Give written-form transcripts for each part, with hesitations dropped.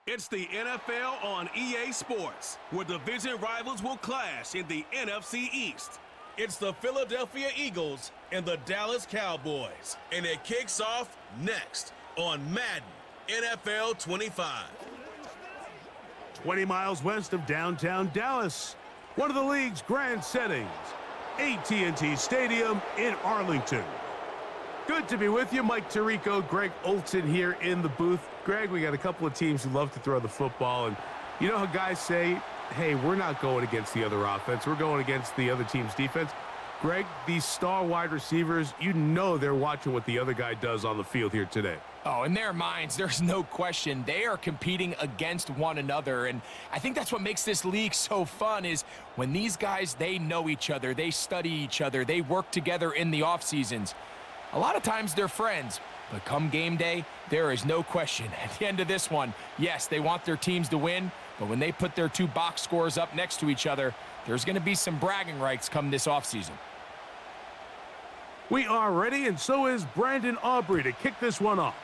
It's the NFL on EA Sports, where division rivals will clash in the NFC East. It's the Philadelphia Eagles and the Dallas Cowboys, and it kicks off next on Madden NFL 25. 20 miles west of downtown Dallas, one of the league's grand settings, AT&T Stadium in Arlington. Good to be with you. Mike Tirico, Greg Olson here in the booth. Greg, we got a couple of teams who love to throw the football, and you know how guys say, hey, we're not going against the other offense. We're going against the other team's defense. Greg, these star wide receivers, you know they're watching what the other guy does on the field here today. Oh, in their minds, there's no question. They are competing against one another, and I think that's what makes this league so fun is when these guys, they know each other, they study each other, they work together in the off seasons. A lot of times they're friends, but come game day, there is no question. At the end of this one, yes, they want their teams to win, but when they put their two box scores up next to each other, there's going to be some bragging rights come this offseason. We are ready, and so is Brandon Aubrey to kick this one off.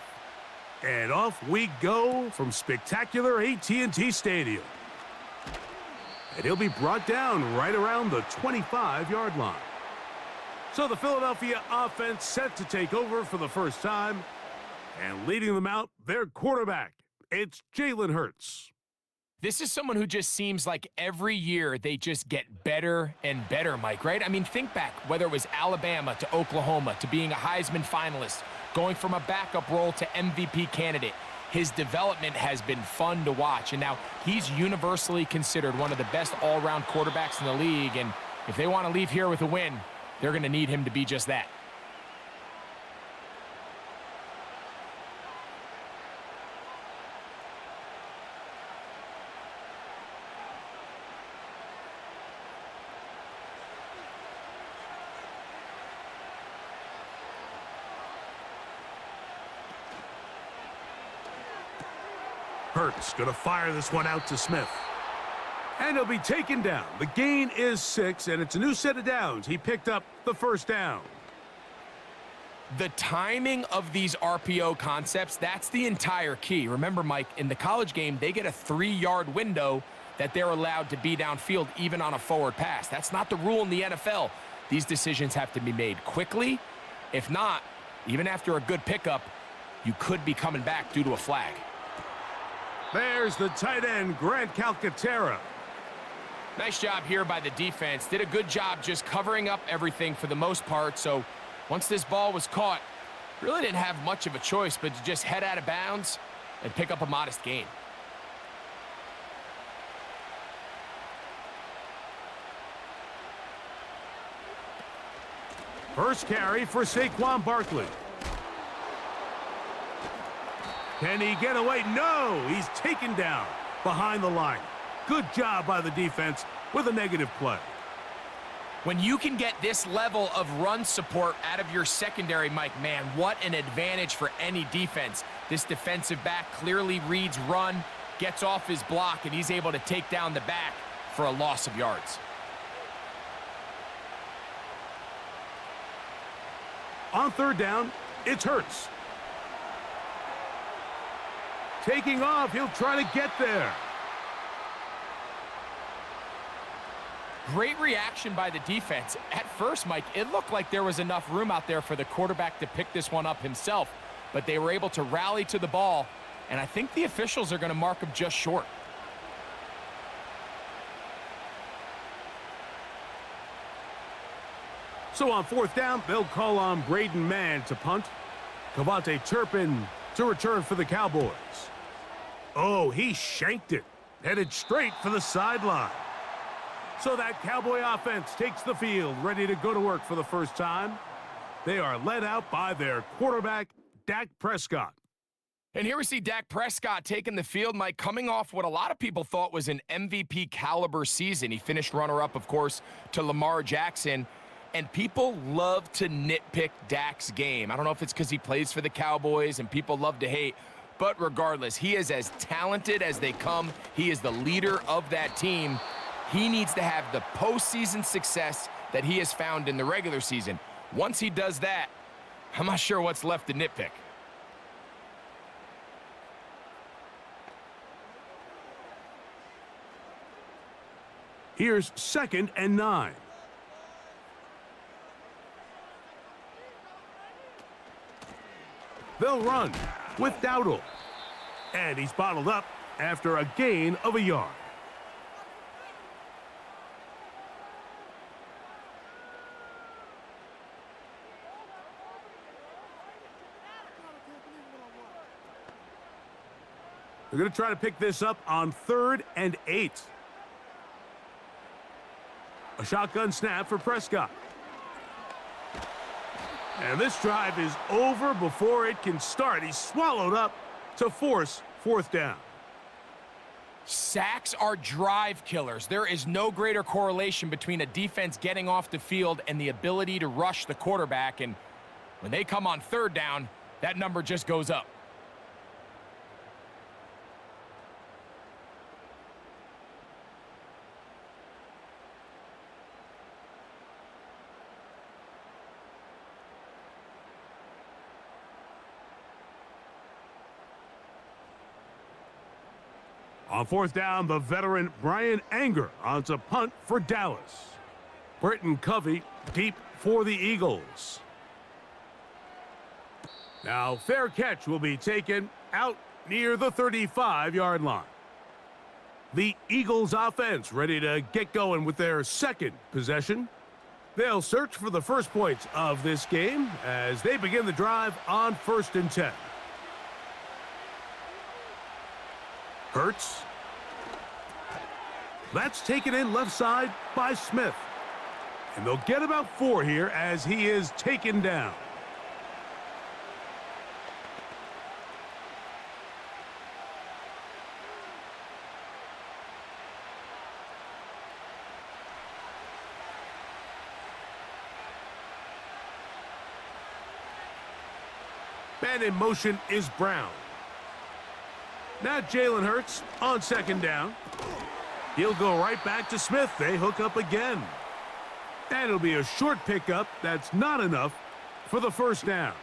And off we go from spectacular AT&T Stadium. And he'll be brought down right around the 25-yard line. So the Philadelphia offense set to take over for the first time, and leading them out, their quarterback. It's Jalen Hurts. This is someone who just seems like every year they just get better and better, Mike, right? I mean, think back, whether it was Alabama to Oklahoma to being a Heisman finalist, going from a backup role to MVP candidate. His development has been fun to watch, and now he's universally considered one of the best all-around quarterbacks in the league, and if they want to leave here with a win, they're going to need him to be just that. Hurts going to fire this one out to Smith. And he'll be taken down. The gain is 6, and it's a new set of downs. He picked up the first down. The timing of these RPO concepts, that's the entire key. Remember, Mike, in the college game, they get a 3-yard window that they're allowed to be downfield even on a forward pass. That's not the rule in the NFL. These decisions have to be made quickly. If not, even after a good pickup, you could be coming back due to a flag. There's the tight end, Grant Calcaterra. Nice job here by the defense. Did a good job just covering up everything for the most part. So once this ball was caught, really didn't have much of a choice but to just head out of bounds and pick up a modest gain. First carry for Saquon Barkley. Can he get away? No! He's taken down behind the line. Good job by the defense with a negative play. When you can get this level of run support out of your secondary, Mike, man, what an advantage for any defense. This defensive back clearly reads run, gets off his block, and he's able to take down the back for a loss of yards. On third down, it's Hurts. Taking off, he'll try to get there. Great reaction by the defense. At first, Mike, it looked like there was enough room out there for the quarterback to pick this one up himself, but they were able to rally to the ball, and I think the officials are going to mark him just short. So on fourth down, they'll call on Braden Mann to punt. Kavontae Turpin to return for the Cowboys. Oh, he shanked it. Headed straight for the sideline. So that Cowboy offense takes the field, ready to go to work for the first time. They are led out by their quarterback, Dak Prescott. And here we see Dak Prescott taking the field, Mike, coming off what a lot of people thought was an MVP caliber season. He finished runner-up, of course, to Lamar Jackson. And people love to nitpick Dak's game. I don't know if it's because he plays for the Cowboys and people love to hate. But regardless, he is as talented as they come. He is the leader of that team. He needs to have the postseason success that he has found in the regular season. Once he does that, I'm not sure what's left to nitpick. Here's 2nd and 9. They'll run with Dowdle. And he's bottled up after a gain of a yard. They're going to try to pick this up on 3rd and 8. A shotgun snap for Prescott. And this drive is over before it can start. He's swallowed up to force 4th down. Sacks are drive killers. There is no greater correlation between a defense getting off the field and the ability to rush the quarterback. And when they come on 3rd down, that number just goes up. On 4th down, the veteran Brian Anger on to punt for Dallas. Britton Covey deep for the Eagles. Now, fair catch will be taken out near the 35-yard line. The Eagles offense ready to get going with their 2nd possession. They'll search for the first points of this game as they begin the drive on 1st and 10. Hurts. That's taken in left side by Smith. And they'll get about 4 here as he is taken down. Man in motion is Brown. Now Jalen Hurts on 2nd down. He'll go right back to Smith. They hook up again. And it'll be a short pickup. That's not enough for the 1st down.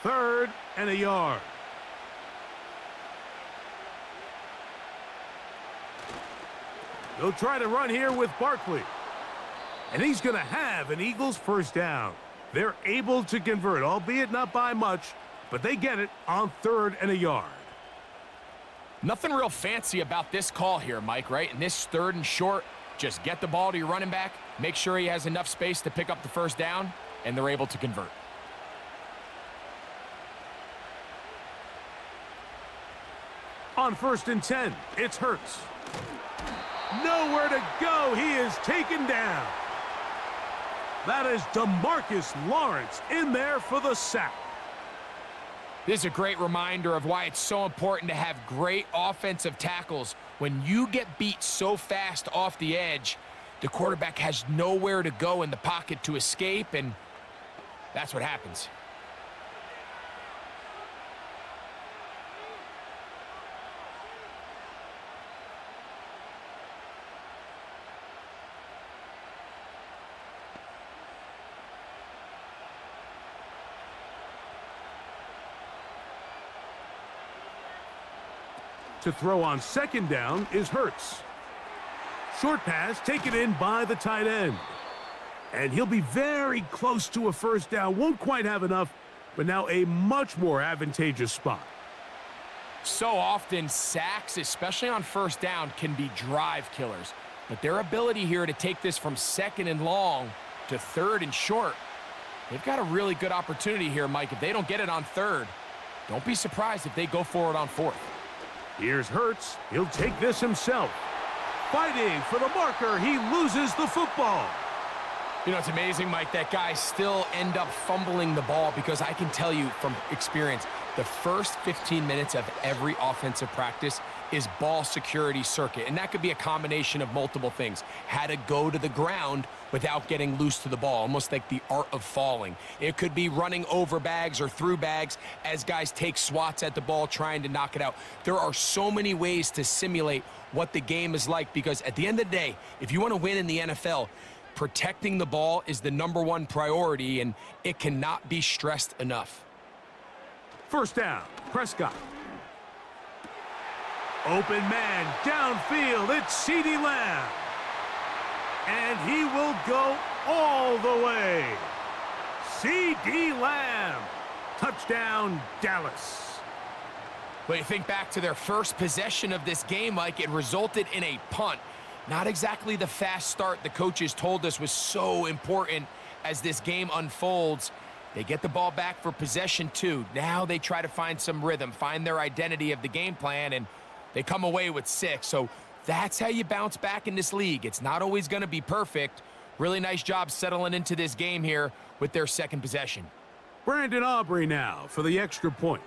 Third and a yard. They'll try to run here with Barkley. And he's going to have an Eagles 1st down. They're able to convert, albeit not by much, but they get it on 3rd and a yard. Nothing real fancy about this call here, Mike, right? In this 3rd and short, just get the ball to your running back, make sure he has enough space to pick up the 1st down, and they're able to convert. On 1st and 10, it's Hurts. Nowhere to go. He is taken down. That is DeMarcus Lawrence in there for the sack. This is a great reminder of why it's so important to have great offensive tackles. When you get beat so fast off the edge, the quarterback has nowhere to go in the pocket to escape, and that's what happens. To throw on 2nd down is Hurts. Short pass taken in by the tight end. And he'll be very close to a 1st down. Won't quite have enough, but now a much more advantageous spot. So often, sacks, especially on 1st down, can be drive killers. But their ability here to take this from 2nd and long to 3rd and short, they've got a really good opportunity here, Mike. If they don't get it on 3rd, don't be surprised if they go for it on 4th. Here's Hurts. He'll take this himself. Fighting for the marker. He loses the football. You know, it's amazing, Mike, that guys still end up fumbling the ball, because I can tell you from experience, the first 15 minutes of every offensive practice is ball security circuit. And that could be a combination of multiple things. How to go to the ground without getting loose to the ball, almost like the art of falling. It could be running over bags or through bags as guys take swats at the ball trying to knock it out. There are so many ways to simulate what the game is like, because at the end of the day, if you want to win in the NFL, protecting the ball is the #1 priority, and it cannot be stressed enough. First down, Prescott. Open man, downfield, it's CeeDee Lamb. And he will go all the way. CeeDee Lamb. Touchdown, Dallas. But you think back to their first possession of this game, Mike, it resulted in a punt. Not exactly the fast start the coaches told us was so important as this game unfolds. They get the ball back for possession 2. Now they try to find some rhythm, find their identity of the game plan, and they come away with 6. So that's how you bounce back in this league. It's not always going to be perfect. Really nice job settling into this game here with their second possession. Brandon Aubrey now for the extra point.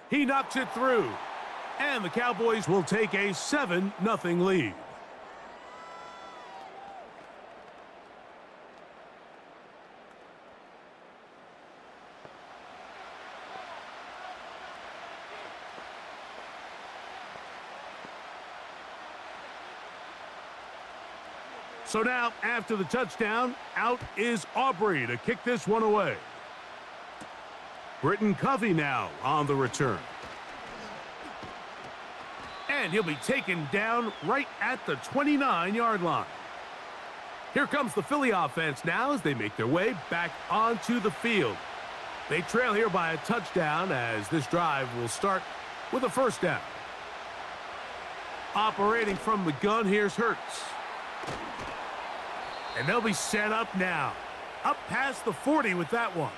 He knocks it through. And the Cowboys will take a 7-0 lead. So now, after the touchdown, out is Aubrey to kick this one away. Britton Covey now on the return. And he'll be taken down right at the 29-yard line. Here comes the Philly offense now as they make their way back onto the field. They trail here by a touchdown as this drive will start with a first down. Operating from the gun, here's Hurts. And they'll be set up now. Up past the 40 with that one.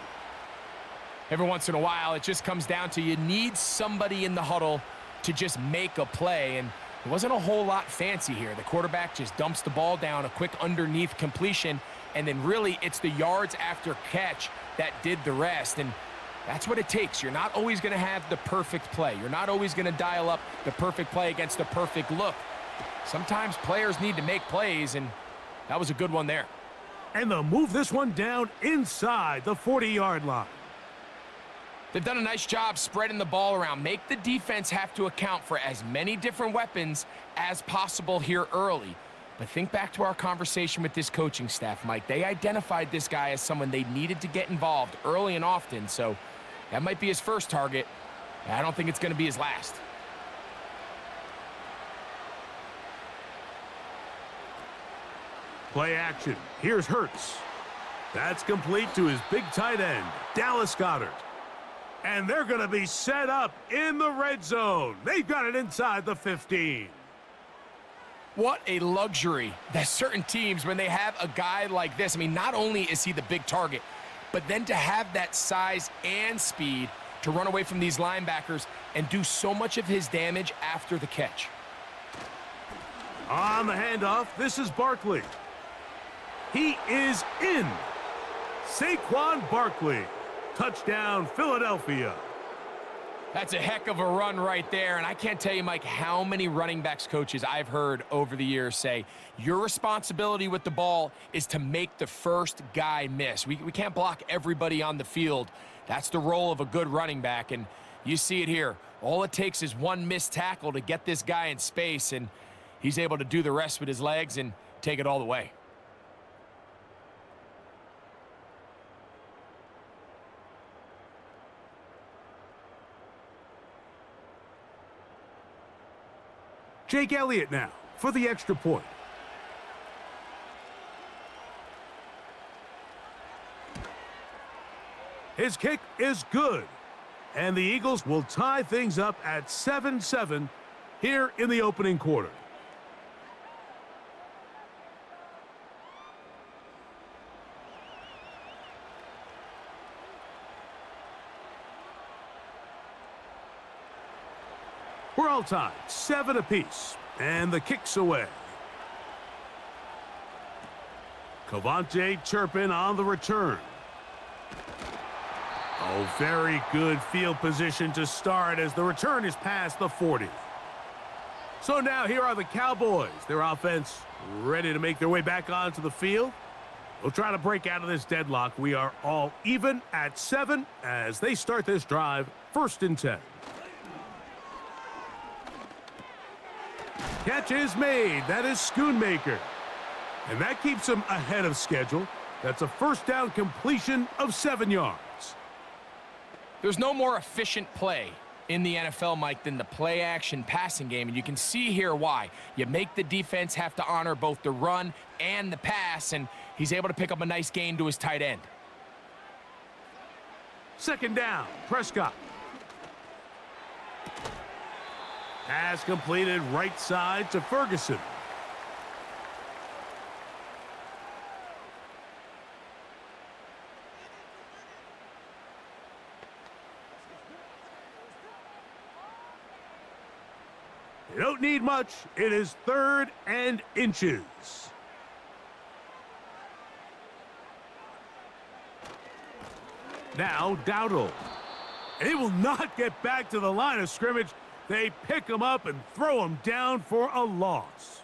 Every once in a while, it just comes down to you need somebody in the huddle to just make a play, and it wasn't a whole lot fancy here. The quarterback just dumps the ball down, a quick underneath completion, and then really it's the yards after catch that did the rest, and that's what it takes. You're not always going to have the perfect play. You're not always going to dial up the perfect play against the perfect look. Sometimes players need to make plays, and that was a good one there. And they'll move this one down inside the 40-yard line. They've done a nice job spreading the ball around. Make the defense have to account for as many different weapons as possible here early. But think back to our conversation with this coaching staff, Mike. They identified this guy as someone they needed to get involved early and often, so that might be his first target. I don't think it's going to be his last. Play action. Here's Hurts. That's complete to his big tight end, Dallas Goedert. And they're going to be set up in the red zone. They've got it inside the 15. What a luxury that certain teams, when they have a guy like this, I mean, not only is he the big target, but then to have that size and speed to run away from these linebackers and do so much of his damage after the catch. On the handoff, this is Barkley. He is in. Saquon Barkley. Touchdown, Philadelphia. That's a heck of a run right there, and I can't tell you, Mike, how many running backs coaches I've heard over the years say, your responsibility with the ball is to make the first guy miss. We can't block everybody on the field. That's the role of a good running back, and you see it here. All it takes is one missed tackle to get this guy in space, and he's able to do the rest with his legs and take it all the way. Jake Elliott now for the extra point. His kick is good. And the Eagles will tie things up at 7-7 here in the opening quarter. We're all tied, 7 apiece, and the kick's away. Cavante Turpin on the return. Oh, very good field position to start as the return is past the 40. So now here are the Cowboys. Their offense ready to make their way back onto the field. They'll try to break out of this deadlock. We are all even at 7 as they start this drive, 1st and 10. Catch is made. That is Schoonmaker. And that keeps him ahead of schedule. That's a first down completion of 7 yards. There's no more efficient play in the NFL, Mike, than the play-action passing game, and you can see here why. You make the defense have to honor both the run and the pass, and he's able to pick up a nice gain to his tight end. Second down, Prescott. Pass completed right side to Ferguson. You don't need much. It is 3rd and inches. Now Dowdle. And he will not get back to the line of scrimmage. They pick him up and throw him down for a loss.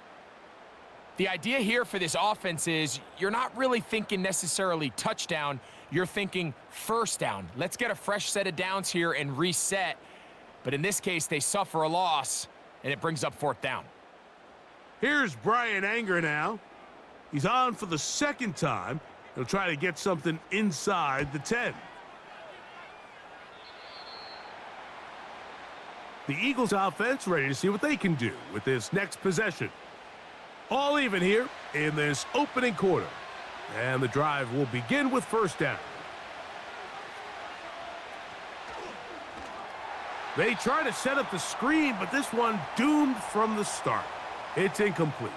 The idea here for this offense is you're not really thinking necessarily touchdown. You're thinking first down. Let's get a fresh set of downs here and reset. But in this case, they suffer a loss, and it brings up 4th down. Here's Brian Anger now. He's on for the 2nd time. He'll try to get something inside the 10. The Eagles offense ready to see what they can do with this next possession. All even here in this opening quarter. And the drive will begin with first down. They try to set up the screen, but this one doomed from the start. It's incomplete.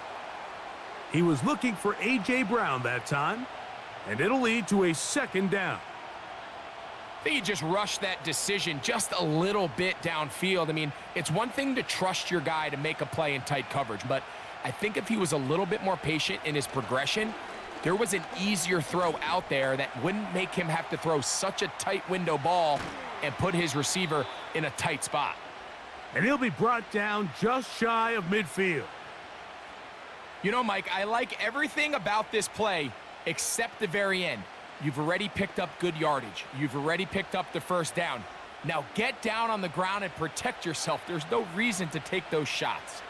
He was looking for A.J. Brown that time, and it'll lead to a 2nd down. I think he just rushed that decision just a little bit downfield. I mean, it's one thing to trust your guy to make a play in tight coverage, but I think if he was a little bit more patient in his progression, there was an easier throw out there that wouldn't make him have to throw such a tight window ball and put his receiver in a tight spot. And he'll be brought down just shy of midfield. You know, Mike, I like everything about this play except the very end. You've already picked up good yardage. You've already picked up the first down. Now get down on the ground and protect yourself. There's no reason to take those shots.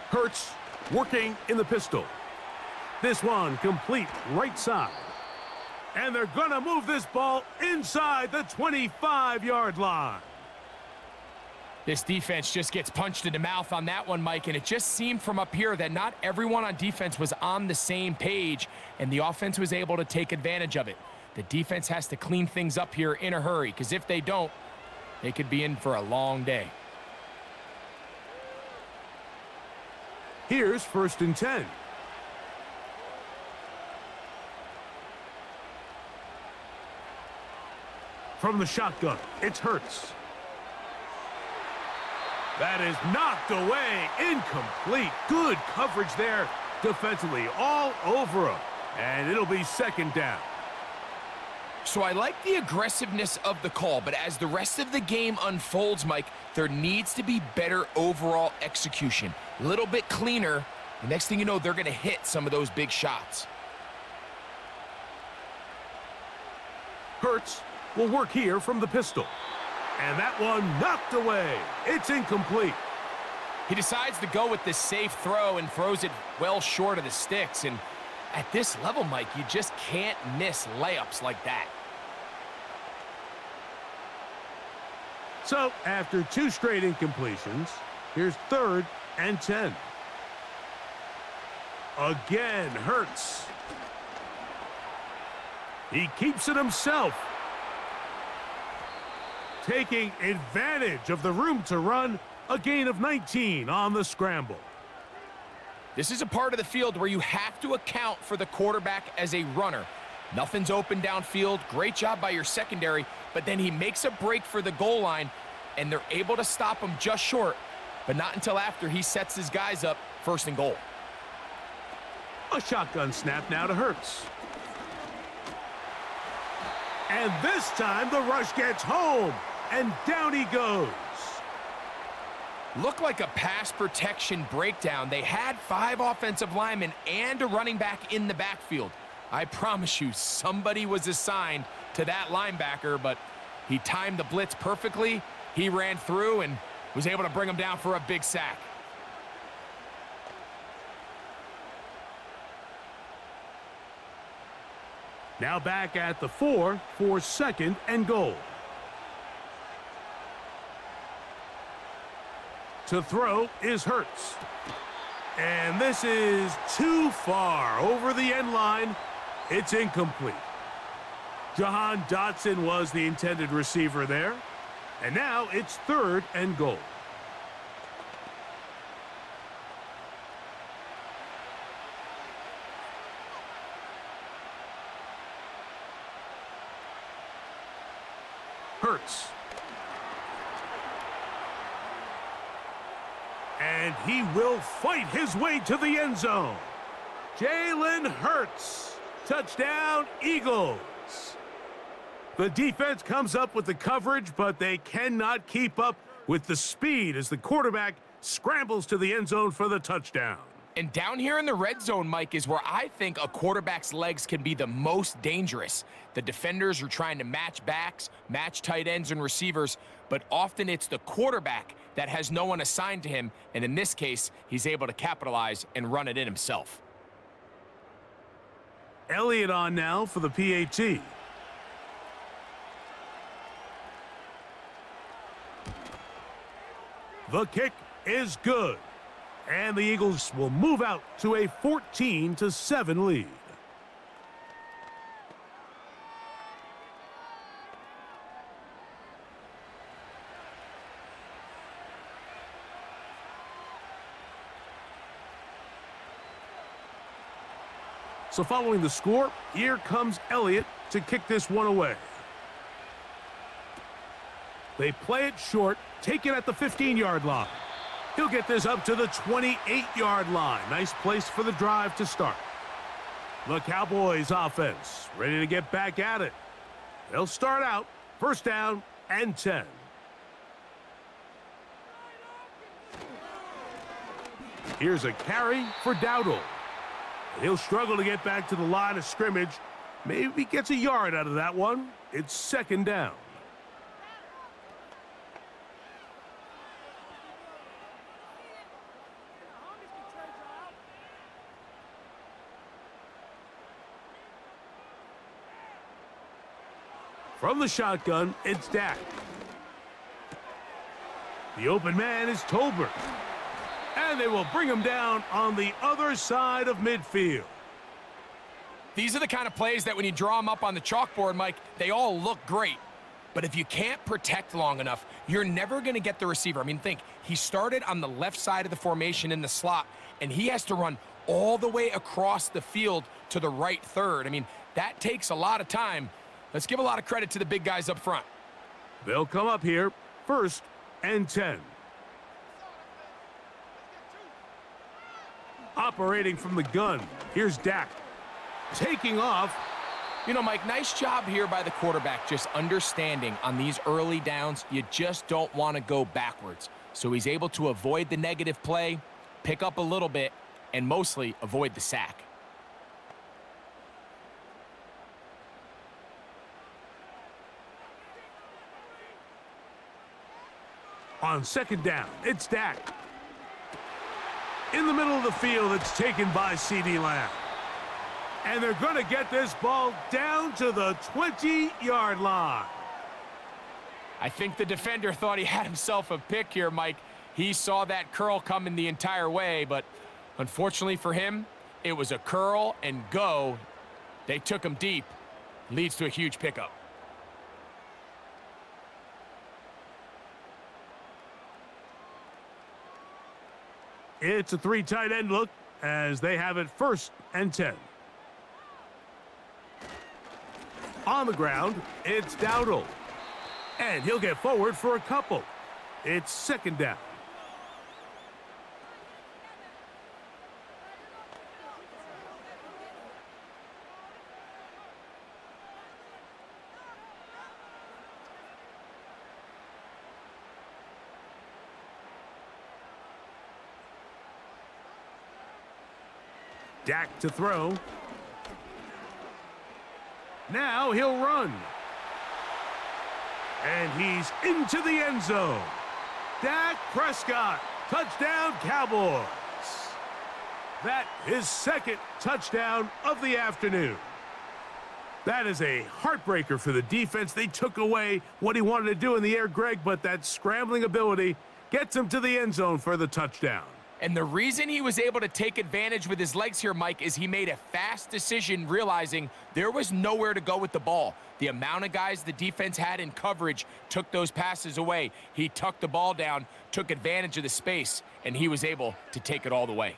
Hurts working in the pistol. This one complete right side. And they're going to move this ball inside the 25-yard line. This defense just gets punched in the mouth on that one, Mike, and it just seemed from up here that not everyone on defense was on the same page, and the offense was able to take advantage of it. The defense has to clean things up here in a hurry, because if they don't, they could be in for a long day. Here's 1st and 10. From the shotgun, it's Hurts. That is knocked away, incomplete. Good coverage there defensively, all over him. And it'll be 2nd down. So I like the aggressiveness of the call, but as the rest of the game unfolds, Mike, there needs to be better overall execution. A little bit cleaner. The next thing you know, they're going to hit some of those big shots. Hurts will work here from the pistol. And that one knocked away. It's incomplete. He decides to go with this safe throw and throws it well short of the sticks. And at this level, Mike, you just can't miss layups like that. So, after 2 straight incompletions, here's 3rd and 10. Again, Hurts. He keeps it himself. Taking advantage of the room to run, a gain of 19 on the scramble. This is a part of the field where you have to account for the quarterback as a runner. Nothing's open downfield. Great job by your secondary, but then he makes a break for the goal line, and they're able to stop him just short, but not until after he sets his guys up 1st and goal. A shotgun snap now to Hurts. And this time the rush gets home, and down he goes. Looked like a pass protection breakdown. They had 5 offensive linemen and a running back in the backfield. I promise you, somebody was assigned to that linebacker, but he timed the blitz perfectly. He ran through and was able to bring him down for a big sack. Now back at the 4 for 2nd and goal. To throw is Hurts. And this is too far over the end line. It's incomplete. Jahan Dotson was the intended receiver there. And now it's 3rd and goal. Hurts. And he will fight his way to the end zone. Jalen Hurts. Touchdown, Eagles. The defense comes up with the coverage, but they cannot keep up with the speed as the quarterback scrambles to the end zone for the touchdown. And down here in the red zone, Mike, is where I think a quarterback's legs can be the most dangerous. The defenders are trying to match backs, match tight ends and receivers, but often it's the quarterback that has no one assigned to him, and in this case, he's able to capitalize and run it in himself. Elliott on now for the PAT. The kick is good. And the Eagles will move out to a 14-7 lead. So following the score, here comes Elliott to kick this one away. They play it short, take it at the 15-yard line. He'll get this up to the 28-yard line. Nice place for the drive to start. The Cowboys offense ready to get back at it. They'll start out 1st down and 10. Here's a carry for Dowdle. He'll struggle to get back to the line of scrimmage. Maybe gets a yard out of that one. It's 2nd down. From the shotgun, it's Dak. The open man is Tolbert. And they will bring him down on the other side of midfield. These are the kind of plays that when you draw them up on the chalkboard, Mike, they all look great. But if you can't protect long enough, you're never going to get the receiver. I mean, think, he started on the left side of the formation in the slot, and he has to run all the way across the field to the right third. I mean, that takes a lot of time. Let's give a lot of credit to the big guys up front. They'll come up here 1st and 10. Operating from the gun, here's Dak. Taking off. You know, Mike, nice job here by the quarterback, just understanding on these early downs, you just don't want to go backwards. So he's able to avoid the negative play, pick up a little bit, and mostly avoid the sack. On 2nd down, it's Dak. In the middle of the field, it's taken by CeeDee Lamb. And they're going to get this ball down to the 20-yard line. I think the defender thought he had himself a pick here, Mike. He saw that curl coming the entire way, but unfortunately for him, it was a curl and go. They took him deep. Leads to a huge pickup. It's a 3 tight end look as they have it 1st and 10. On the ground, it's Dowdle. And he'll get forward for a couple. It's 2nd down. Dak to throw. Now he'll run. And he's into the end zone. Dak Prescott, touchdown Cowboys. That is 2nd touchdown of the afternoon. That is a heartbreaker for the defense. They took away what he wanted to do in the air, Greg, but that scrambling ability gets him to the end zone for the touchdown. And the reason he was able to take advantage with his legs here, Mike, is he made a fast decision realizing there was nowhere to go with the ball. The amount of guys the defense had in coverage took those passes away. He tucked the ball down, took advantage of the space, and he was able to take it all the way.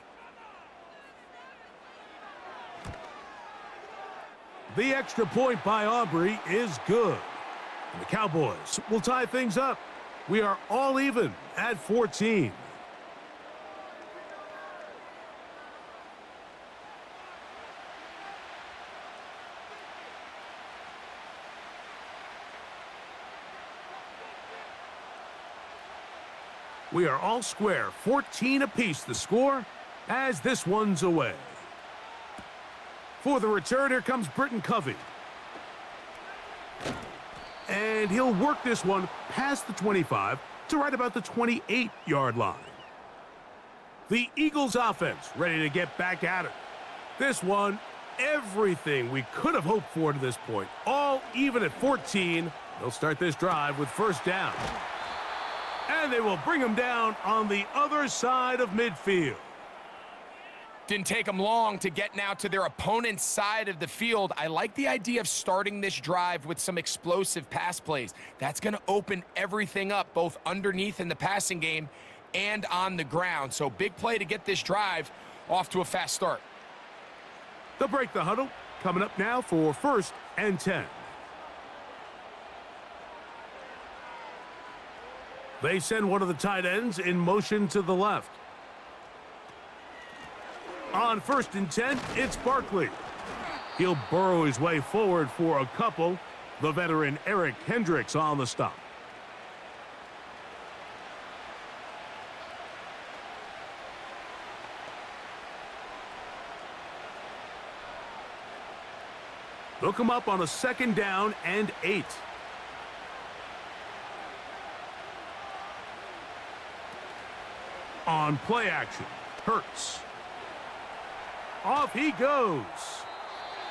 The extra point by Aubrey is good. And the Cowboys will tie things up. We are all even at 14. We are all square, 14 apiece the score as this one's away. For the return, here comes Britton Covey. And he'll work this one past the 25 to right about the 28-yard line. The Eagles offense ready to get back at it. This one, everything we could have hoped for to this point. All even at 14. They'll start this drive with first down. And they will bring him down on the other side of midfield. Didn't take them long to get now to their opponent's side of the field. I like the idea of starting this drive with some explosive pass plays. That's going to open everything up, both underneath in the passing game and on the ground. So big play to get this drive off to a fast start. They'll break the huddle. Coming up now for 1st and 10. They send one of the tight ends in motion to the left. On 1st and 10, it's Barkley. He'll burrow his way forward for a couple. The veteran Eric Hendricks on the stop. They'll come up on a 2nd down and 8. On play action, Hurts. Off he goes.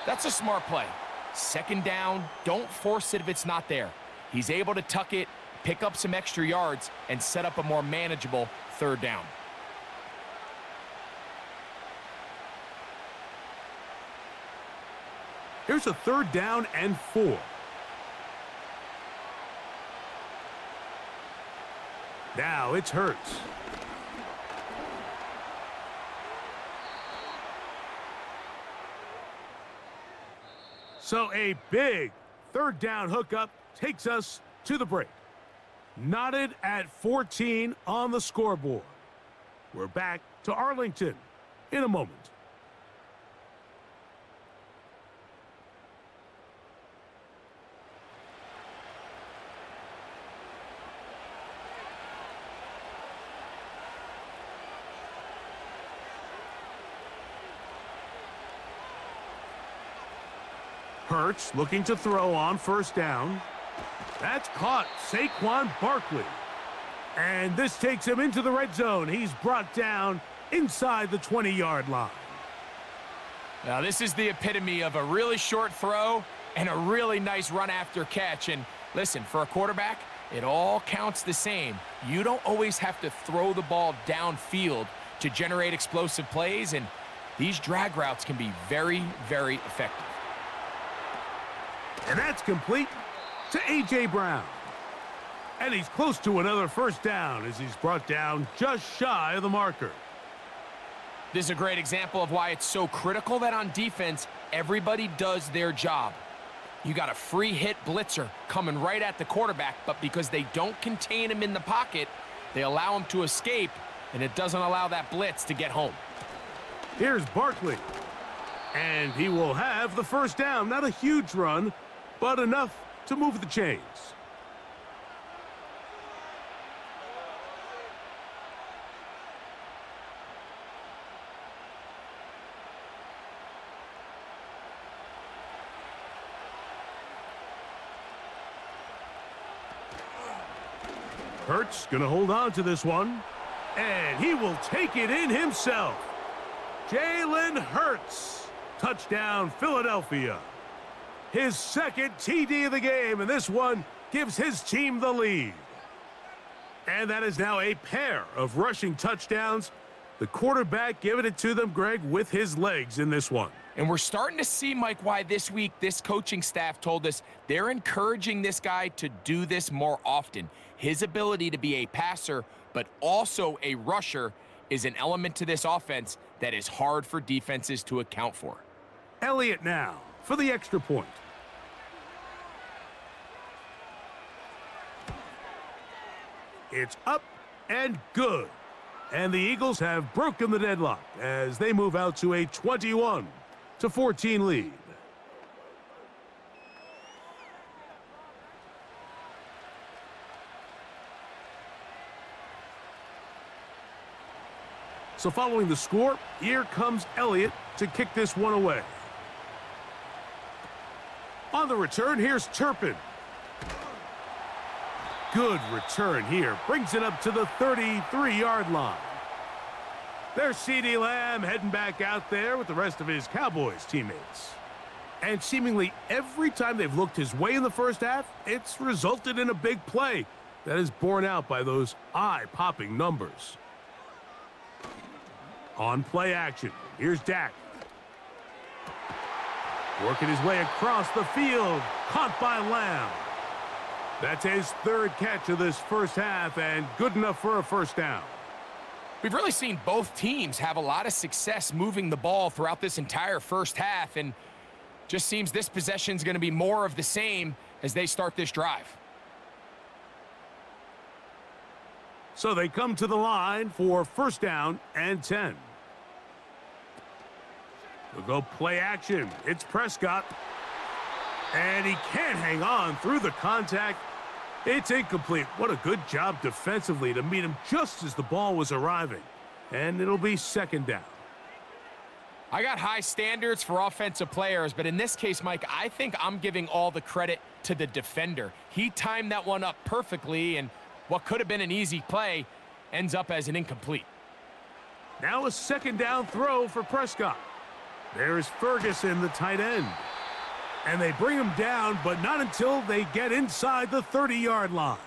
That's a smart play. 2nd down, don't force it if it's not there. He's able to tuck it, pick up some extra yards, and set up a more manageable 3rd down. Here's a 3rd down and 4. Now it's Hurts. So a big 3rd down hookup takes us to the break. Knotted at 14 on the scoreboard. We're back to Arlington in a moment. Hurts looking to throw on 1st down. That's caught. Saquon Barkley. And this takes him into the red zone. He's brought down inside the 20-yard line. Now, this is the epitome of a really short throw and a really nice run after catch. And listen, for a quarterback, it all counts the same. You don't always have to throw the ball downfield to generate explosive plays, and these drag routes can be very, very effective. And that's complete to A.J. Brown. And he's close to another 1st down as he's brought down just shy of the marker. This is a great example of why it's so critical that on defense, everybody does their job. You got a free hit blitzer coming right at the quarterback, but because they don't contain him in the pocket, they allow him to escape, and it doesn't allow that blitz to get home. Here's Barkley. And he will have the 1st down. Not a huge run, but enough to move the chains. Hurts gonna hold on to this one, and he will take it in himself. Jalen Hurts, touchdown Philadelphia. his second TD of the game, and this one gives his team the lead. And that is now a pair of rushing touchdowns. The quarterback giving it to them, Greg, with his legs in this one. And we're starting to see, Mike, why this week this coaching staff told us they're encouraging this guy to do this more often. His ability to be a passer, but also a rusher, is an element to this offense that is hard for defenses to account for. Elliott now for the extra point. It's up and good. And the Eagles have broken the deadlock as they move out to a 21-14 lead. So following the score, here comes Elliott to kick this one away. On the return, here's Turpin. Good return here. Brings it up to the 33-yard line. There's CeeDee Lamb heading back out there with the rest of his Cowboys teammates. And seemingly every time they've looked his way in the first half, it's resulted in a big play that is borne out by those eye-popping numbers. On play action, here's Dak. Working his way across the field, caught by Lamb. That's his third catch of this first half and good enough for a first down. We've really seen both teams have a lot of success moving the ball throughout this entire first half, and just seems this possession is going to be more of the same as they start this drive. So they come to the line for first down and 10. We'll go play action. It's Prescott. And he can't hang on through the contact. It's incomplete. What a good job defensively to meet him just as the ball was arriving. And it'll be second down. I got high standards for offensive players, but in this case, Mike, I think I'm giving all the credit to the defender. He timed that one up perfectly, and what could have been an easy play ends up as an incomplete. Now a second down throw for Prescott. There's Ferguson, the tight end. And they bring him down, but not until they get inside the 30-yard line.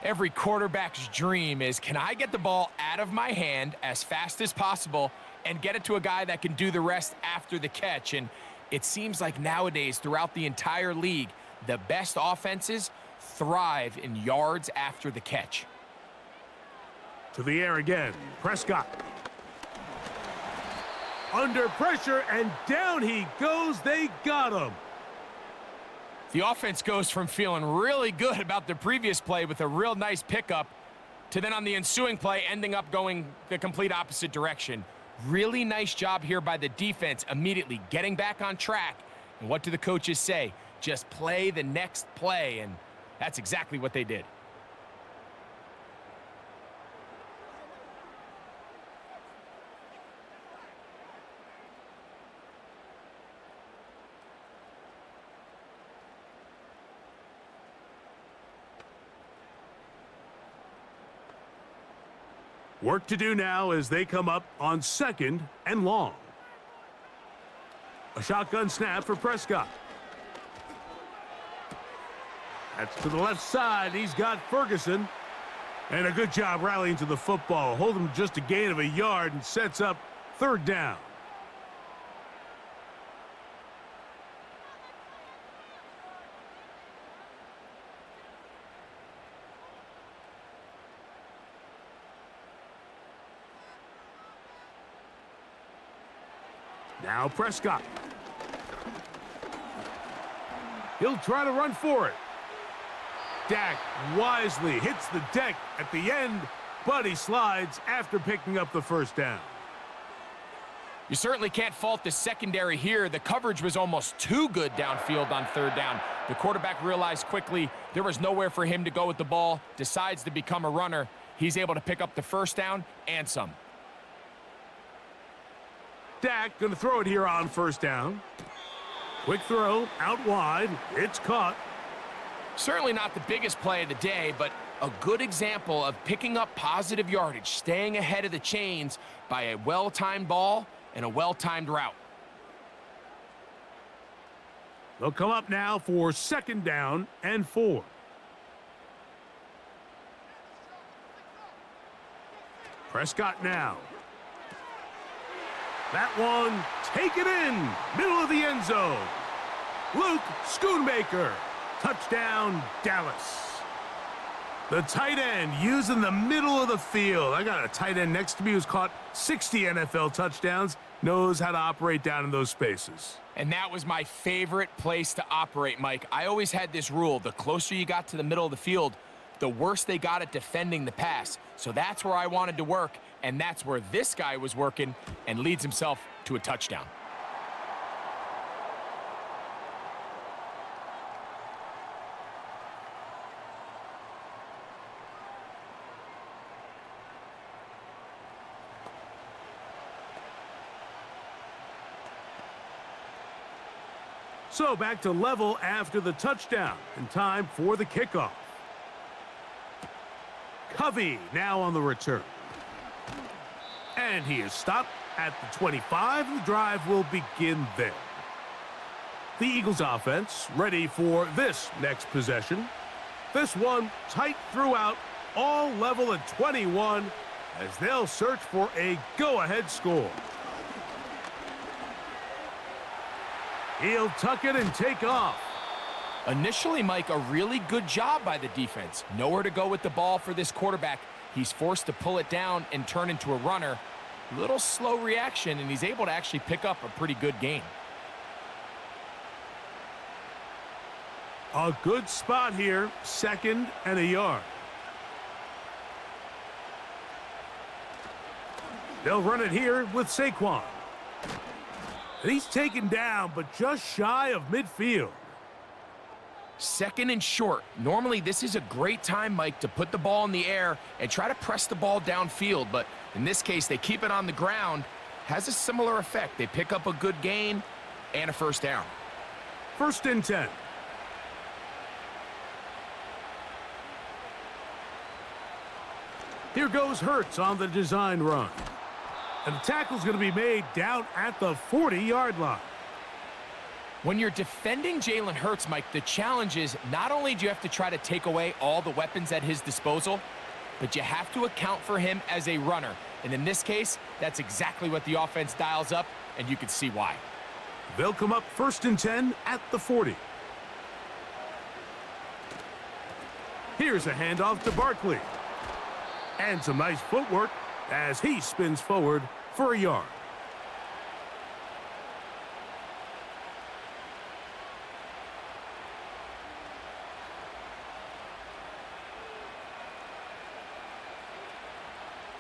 Every quarterback's dream is, can I get the ball out of my hand as fast as possible and get it to a guy that can do the rest after the catch? And it seems like nowadays, throughout the entire league, the best offenses thrive in yards after the catch. To the air again, Prescott. Under pressure, and down he goes. They got him. The offense goes from feeling really good about the previous play with a real nice pickup to then on the ensuing play ending up going the complete opposite direction. Really nice job here by the defense, immediately getting back on track. And what do the coaches say? Just play the next play, and that's exactly what they did. Work to do now as they come up on second and long. A shotgun snap for Prescott. That's to the left side. He's got Ferguson. And a good job rallying to the football. Hold him just a gain of a yard and sets up third down. Now Prescott. He'll try to run for it. Dak wisely hits the deck at the end, but he slides after picking up the first down. You certainly can't fault the secondary here. The coverage was almost too good downfield on third down. The quarterback realized quickly there was nowhere for him to go with the ball, decides to become a runner. He's able to pick up the first down and some. Dak going to throw it here on first down. Quick throw out wide. It's caught. Certainly not the biggest play of the day, but a good example of picking up positive yardage, staying ahead of the chains by a well-timed ball and a well-timed route. They'll come up now for 2nd down and 4. Prescott now. That one, take it in, middle of the end zone. Luke Schoonmaker, touchdown, Dallas. The tight end using the middle of the field. I got a tight end next to me who's caught 60 NFL touchdowns, knows how to operate down in those spaces. And that was my favorite place to operate, Mike. I always had this rule: the closer you got to the middle of the field, the worse they got at defending the pass. So that's where I wanted to work, and that's where this guy was working and leads himself to a touchdown. So back to level after the touchdown, and time for the kickoff. Covey now on the return. And he is stopped at the 25. The drive will begin there. The Eagles offense ready for this next possession. This one tight throughout, all level at 21 as they'll search for a go-ahead score. He'll tuck it and take off. Initially, Mike, a really good job by the defense. Nowhere to go with the ball for this quarterback. He's forced to pull it down and turn into a runner. Little slow reaction, and he's able to actually pick up a pretty good gain. A good spot here, 2nd and a yard. They'll run it here with Saquon. And he's taken down, but just shy of midfield. 2nd and short. Normally, this is a great time, Mike, to put the ball in the air and try to press the ball downfield. But in this case, they keep it on the ground. Has a similar effect. They pick up a good gain and a 1st down. 1st and 10. Here goes Hurts on the design run. And the tackle's going to be made down at the 40-yard line. When you're defending Jalen Hurts, Mike, the challenge is not only do you have to try to take away all the weapons at his disposal, but you have to account for him as a runner. And in this case, that's exactly what the offense dials up, and you can see why. They'll come up 1st and 10 at the 40. Here's a handoff to Barkley. And some nice footwork as he spins forward for a yard.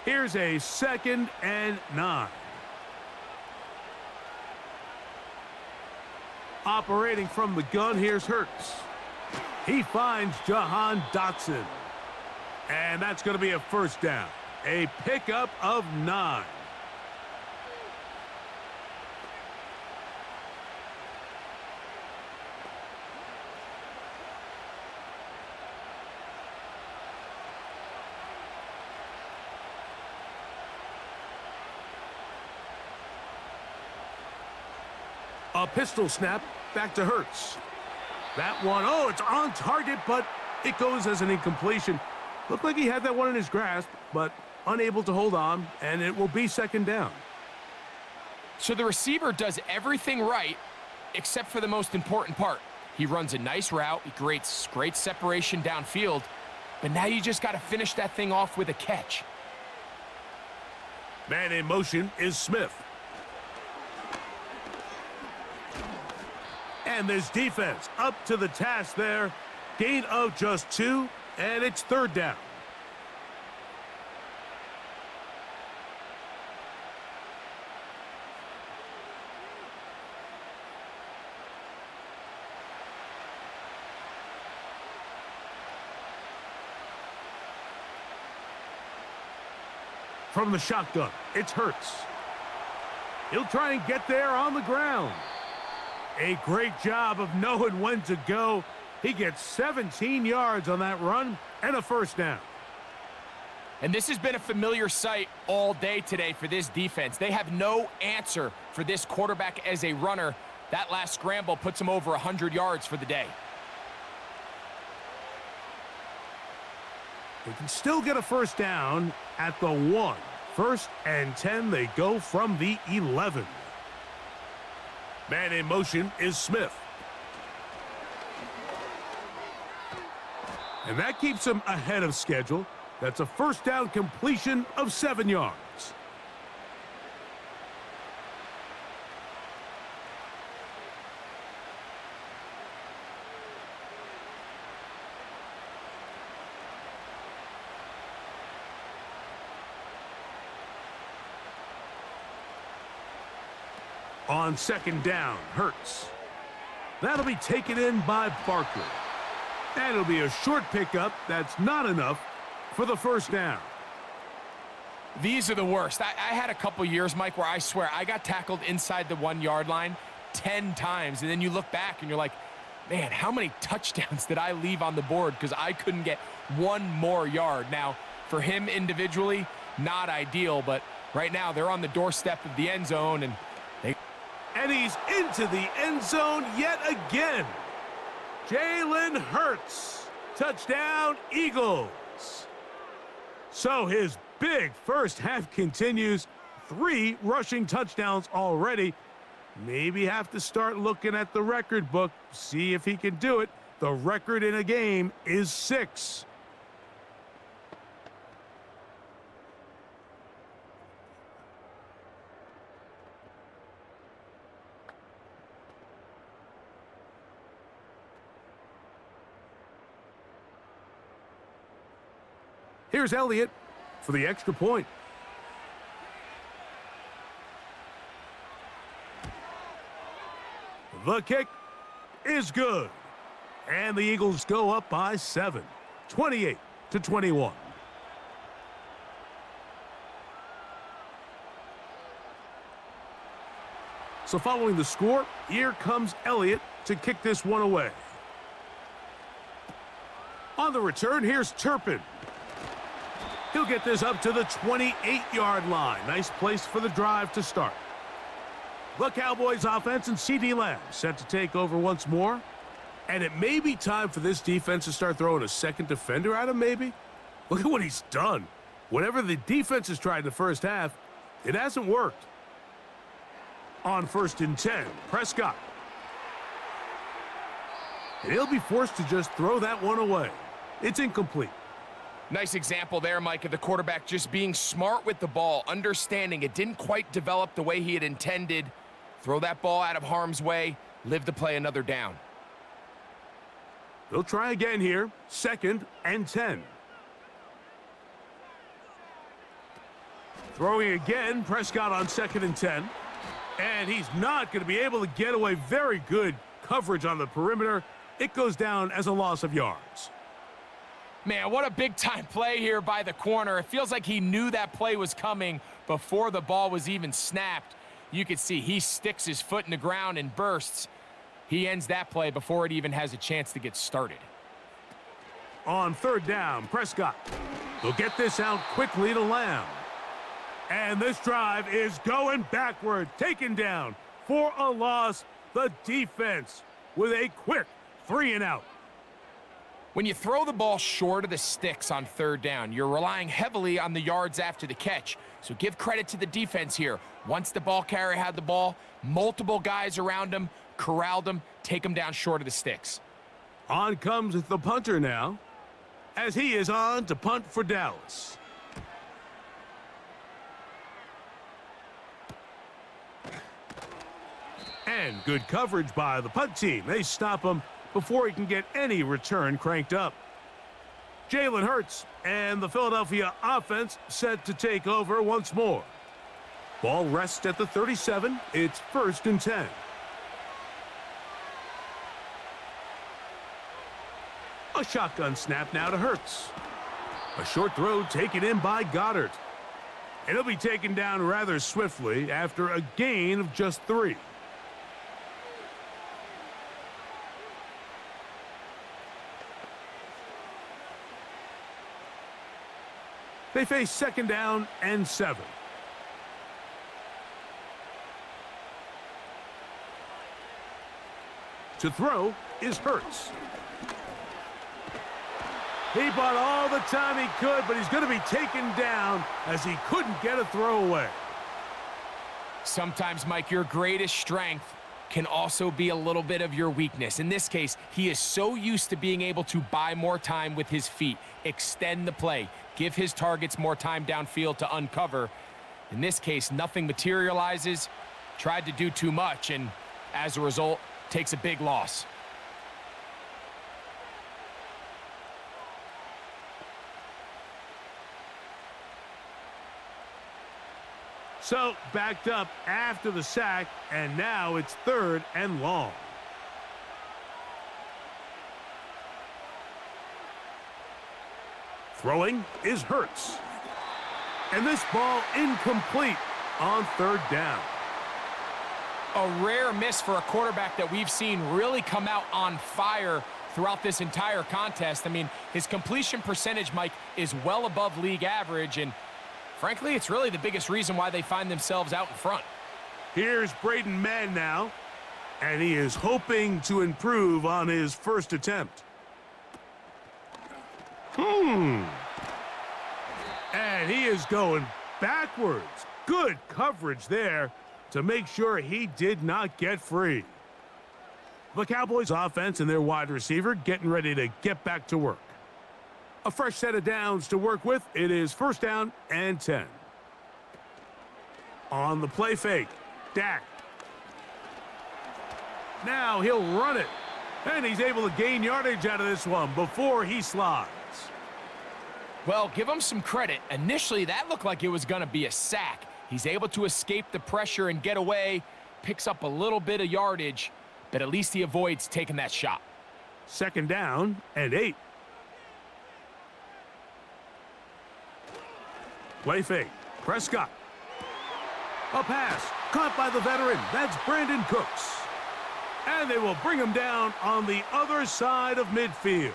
Here's a 2nd and 9. Operating from the gun, here's Hurts. He finds Jahan Dotson. And that's going to be a 1st down. A pickup of 9. A pistol snap back to Hurts. That one, oh, it's on target, but it goes as an incompletion. Looked like he had that one in his grasp, but unable to hold on, and it will be 2nd down. So the receiver does everything right except for the most important part. He runs a nice route. He creates great separation downfield, but now you just got to finish that thing off with a catch. Man in motion is Smith. And this defense up to the task there. Gain of just 2, and it's 3rd down. From the shotgun, it's Hurts. He'll try and get there on the ground. A great job of knowing when to go. He gets 17 yards on that run and a 1st down. And this has been a familiar sight all day today for this defense. They have no answer for this quarterback as a runner. That last scramble puts him over 100 yards for the day. They can still get a first down at the 1. 1st and 10, they go from the 11. Man in motion is Smith. And that keeps him ahead of schedule. That's a first down completion of 7 yards. On 2nd down, Hurts. That'll be taken in by Barkley. And it'll be a short pickup. That's not enough for the first down. These are the worst. I had a couple years, Mike, where I swear I got tackled inside the 1-yard line 10 times. And then you look back and you're like, man, how many touchdowns did I leave on the board because I couldn't get one more yard? Now, for him individually, not ideal, but right now they're on the doorstep of the end zone, and he's into the end zone yet again. Jalen Hurts. Touchdown, Eagles. So his big first half continues. 3 rushing touchdowns already. Maybe have to start looking at the record book, see if he can do it. The record in a game is 6. Here's Elliott for the extra point. The kick is good. And the Eagles go up by 7, 28-21. So following the score, here comes Elliott to kick this one away. On the return, here's Turpin. He'll get this up to the 28-yard line. Nice place for the drive to start. The Cowboys offense and CD Lamb set to take over once more. And it may be time for this defense to start throwing a second defender at him, maybe. Look at what he's done. Whatever the defense has tried in the first half, it hasn't worked. On 1st and 10, Prescott. And he'll be forced to just throw that one away. It's incomplete. Nice example there, Mike, of the quarterback just being smart with the ball, understanding it didn't quite develop the way he had intended. Throw that ball out of harm's way, live to play another down. They'll try again here, 2nd and 10. Throwing again, Prescott on 2nd and 10. And he's not going to be able to get away. Very good coverage on the perimeter. It goes down as a loss of yards. Man, what a big-time play here by the corner. It feels like he knew that play was coming before the ball was even snapped. You can see he sticks his foot in the ground and bursts. He ends that play before it even has a chance to get started. On 3rd down, Prescott. They'll get this out quickly to Lamb. And this drive is going backward. Taken down for a loss. The defense with a quick 3-and-out. When you throw the ball short of the sticks on 3rd down, you're relying heavily on the yards after the catch. So give credit to the defense here. Once the ball carrier had the ball, multiple guys around him, corralled him, take him down short of the sticks. On comes the punter now, as he is on to punt for Dallas. And good coverage by the punt team. They stop him before he can get any return cranked up. Jalen Hurts and the Philadelphia offense set to take over once more. Ball rests at the 37. It's 1st and 10. A shotgun snap now to Hurts. A short throw taken in by Goddard. And he'll be taken down rather swiftly after a gain of just 3. They face 2nd down and 7. To throw is Hurts. He bought all the time he could, but he's going to be taken down as he couldn't get a throwaway. Sometimes, Mike, your greatest strength can also be a little bit of your weakness. In this case, he is so used to being able to buy more time with his feet, extend the play, give his targets more time downfield to uncover. In this case, nothing materializes, tried to do too much, and as a result, takes a big loss. So, backed up after the sack, and now it's 3rd and long. Throwing is Hurts. And this ball incomplete on 3rd down. A rare miss for a quarterback that we've seen really come out on fire throughout this entire contest. I mean, his completion percentage, Mike, is well above league average, and frankly, it's really the biggest reason why they find themselves out in front. Here's Braden Mann now, and he is hoping to improve on his first attempt. And he is going backwards. Good coverage there to make sure he did not get free. The Cowboys offense and their wide receiver getting ready to get back to work. A fresh set of downs to work with. It is 1st down and 10. On the play fake, Dak. Now he'll run it. And he's able to gain yardage out of this one before he slides. Well, give him some credit. Initially, that looked like it was going to be a sack. He's able to escape the pressure and get away, picks up a little bit of yardage, but at least he avoids taking that shot. 2nd down and 8. Play fake. Prescott. A pass. Caught by the veteran. That's Brandon Cooks. And they will bring him down on the other side of midfield.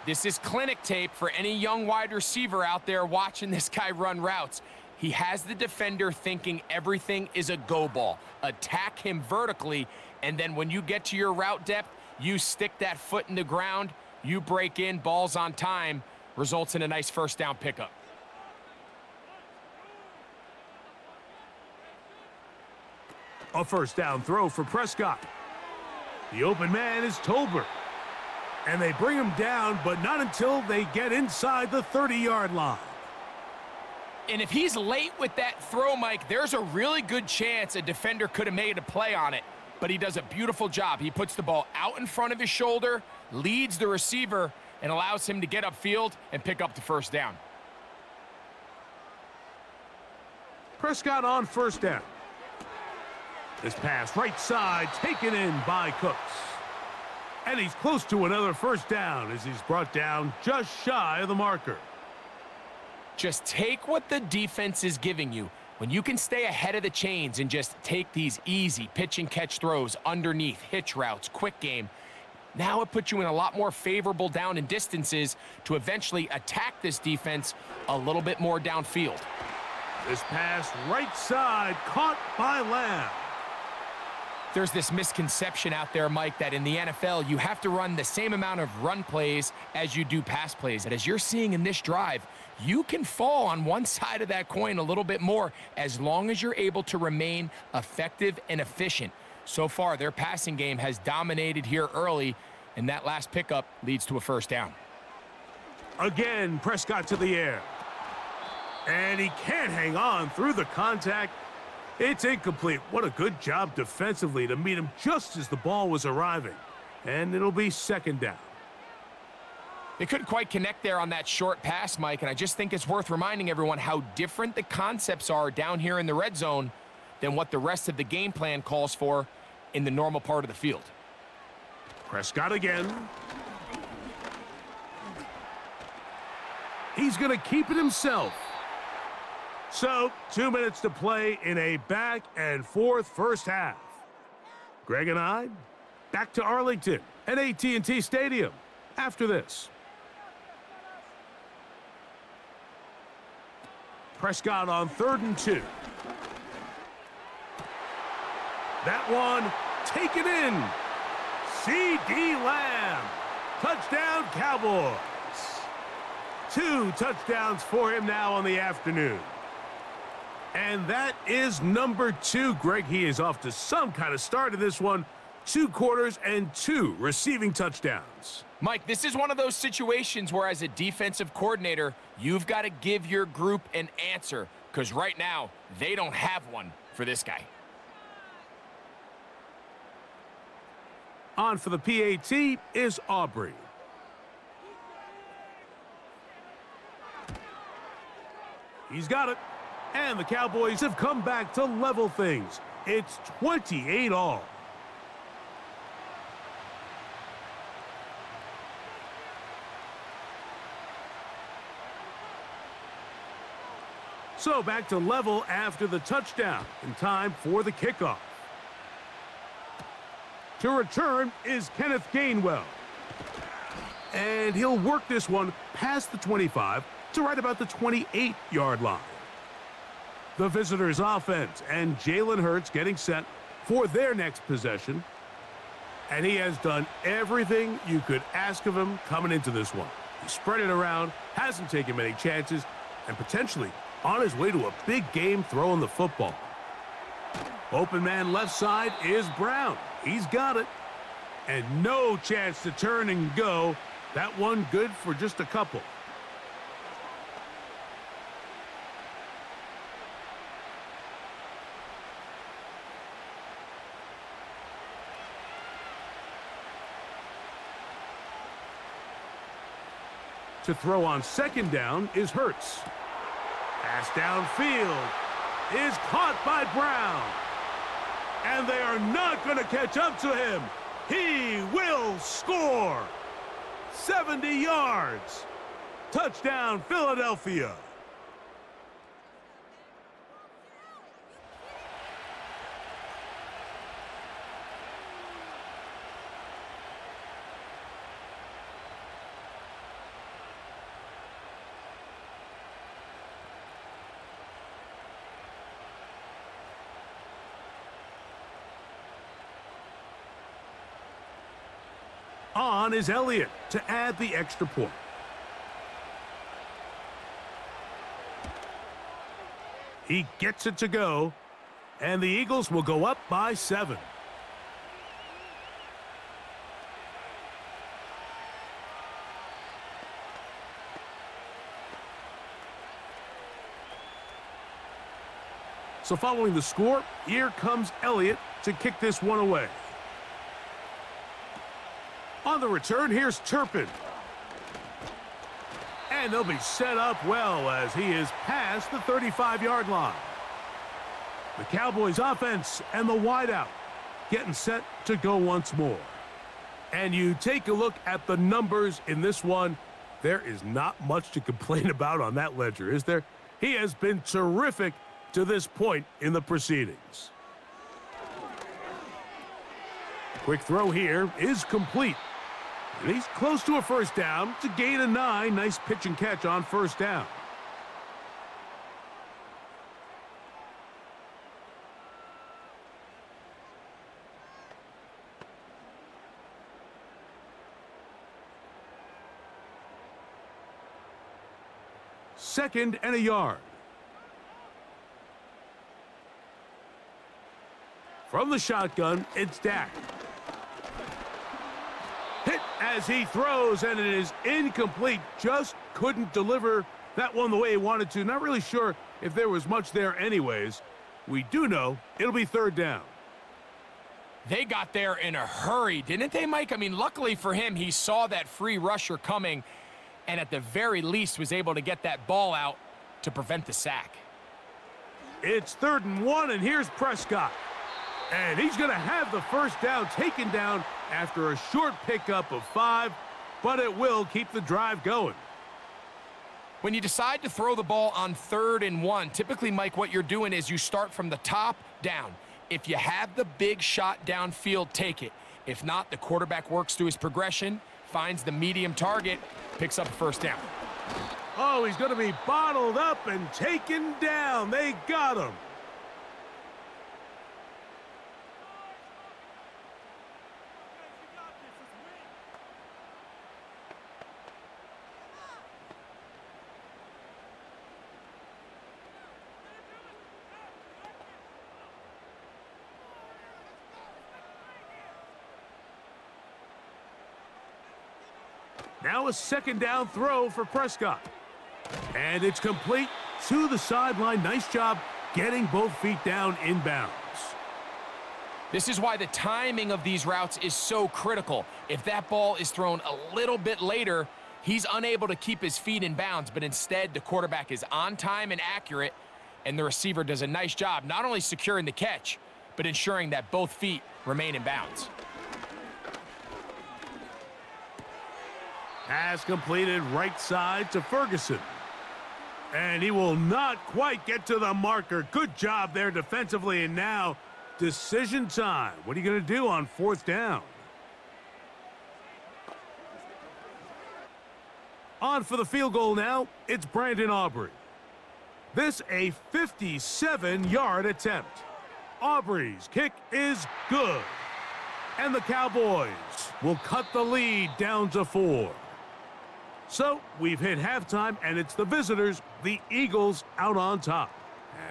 This is clinic tape for any young wide receiver out there watching this guy run routes. He has the defender thinking everything is a go ball. Attack him vertically, and then when you get to your route depth, you stick that foot in the ground, you break in, balls on time, results in a nice 1st down pickup. A 1st down throw for Prescott. The open man is Tolbert. And they bring him down, but not until they get inside the 30-yard line. And if he's late with that throw, Mike, there's a really good chance a defender could have made a play on it. But he does a beautiful job. He puts the ball out in front of his shoulder, leads the receiver, and allows him to get upfield and pick up the 1st down. Prescott on 1st down. This pass right side taken in by Cooks. And he's close to another 1st down as he's brought down just shy of the marker. Just take what the defense is giving you. When you can stay ahead of the chains and just take these easy pitch and catch throws underneath, hitch routes, quick game, now it puts you in a lot more favorable down and distances to eventually attack this defense a little bit more downfield. This pass right side caught by Lamb. There's this misconception out there, Mike, that in the NFL, you have to run the same amount of run plays as you do pass plays. And as you're seeing in this drive, you can fall on one side of that coin a little bit more as long as you're able to remain effective and efficient. So far, their passing game has dominated here early, and that last pickup leads to a 1st down. Again, Prescott to the air. And he can't hang on through the contact. It's incomplete. What a good job defensively to meet him just as the ball was arriving. And it'll be 2nd down. They couldn't quite connect there on that short pass, Mike, and I just think it's worth reminding everyone how different the concepts are down here in the red zone than what the rest of the game plan calls for in the normal part of the field. Prescott again. He's going to keep it himself. So, 2 minutes to play in a back-and-forth 1st half. Greg and I, back to Arlington at AT&T Stadium after this. Prescott on 3rd and 2. That one taken in C.D. Lamb. Touchdown, Cowboys. 2 touchdowns for him now on the afternoon. And that is number 2. Greg, he is off to some kind of start in this one. 2 quarters and 2 receiving touchdowns. Mike, this is one of those situations where as a defensive coordinator, you've got to give your group an answer, because right now, they don't have one for this guy. On for the PAT is Aubrey. He's got it. And the Cowboys have come back to level things. It's 28 all. So back to level after the touchdown, in time for the kickoff. To return is Kenneth Gainwell. And he'll work this one past the 25 to right about the 28-yard line. The visitors' offense and Jalen Hurts getting set for their next possession. And he has done everything you could ask of him coming into this one. He spread it around, hasn't taken many chances, and potentially on his way to a big game throwing the football. Open man left side is Brown. He's got it. And no chance to turn and go. That one good for just a couple. To throw on second down is Hurts. Pass downfield is caught by Brown. And they are not going to catch up to him. He will score. 70 yards. Touchdown, Philadelphia. On is Elliott to add the extra point. He gets it to go, and the Eagles will go up by 7. So following the score, here comes Elliott to kick this one away. On the return, here's Turpin. And they'll be set up well as he is past the 35-yard line. The Cowboys offense and the wideout getting set to go once more. And you take a look at the numbers in this one, there is not much to complain about on that ledger, is there? He has been terrific to this point in the proceedings. Quick throw here is complete. And he's close to a first down to gain a 9. Nice pitch and catch on first down. Second and a yard. From the shotgun, it's Dak. Hit as he throws, and it is incomplete. Just couldn't deliver that one the way he wanted to. Not really sure if there was much there anyways. We do know it'll be third down. They got there in a hurry, didn't they, Mike? I mean, luckily for him, he saw that free rusher coming and at the very least was able to get that ball out to prevent the sack. It's 3rd and 1, and here's Prescott. And he's going to have the first down taken down after a short pickup of 5, but it will keep the drive going. When you decide to throw the ball on 3rd and 1, typically, Mike, what you're doing is you start from the top down. If you have the big shot downfield, take it. If not, the quarterback works through his progression, finds the medium target, picks up a first down. Oh, he's going to be bottled up and taken down. They got him. Now a second down throw for Prescott. And it's complete to the sideline. Nice job getting both feet down inbounds. This is why the timing of these routes is so critical. If that ball is thrown a little bit later, he's unable to keep his feet in bounds, but instead the quarterback is on time and accurate, and the receiver does a nice job not only securing the catch, but ensuring that both feet remain in bounds. Pass completed right side to Ferguson. And he will not quite get to the marker. Good job there defensively, and now decision time. What are you going to do on fourth down? On for the field goal now, it's Brandon Aubrey. This a 57-yard attempt. Aubrey's kick is good. And the Cowboys will cut the lead down to 4. So we've hit halftime, and it's the visitors, the Eagles, out on top.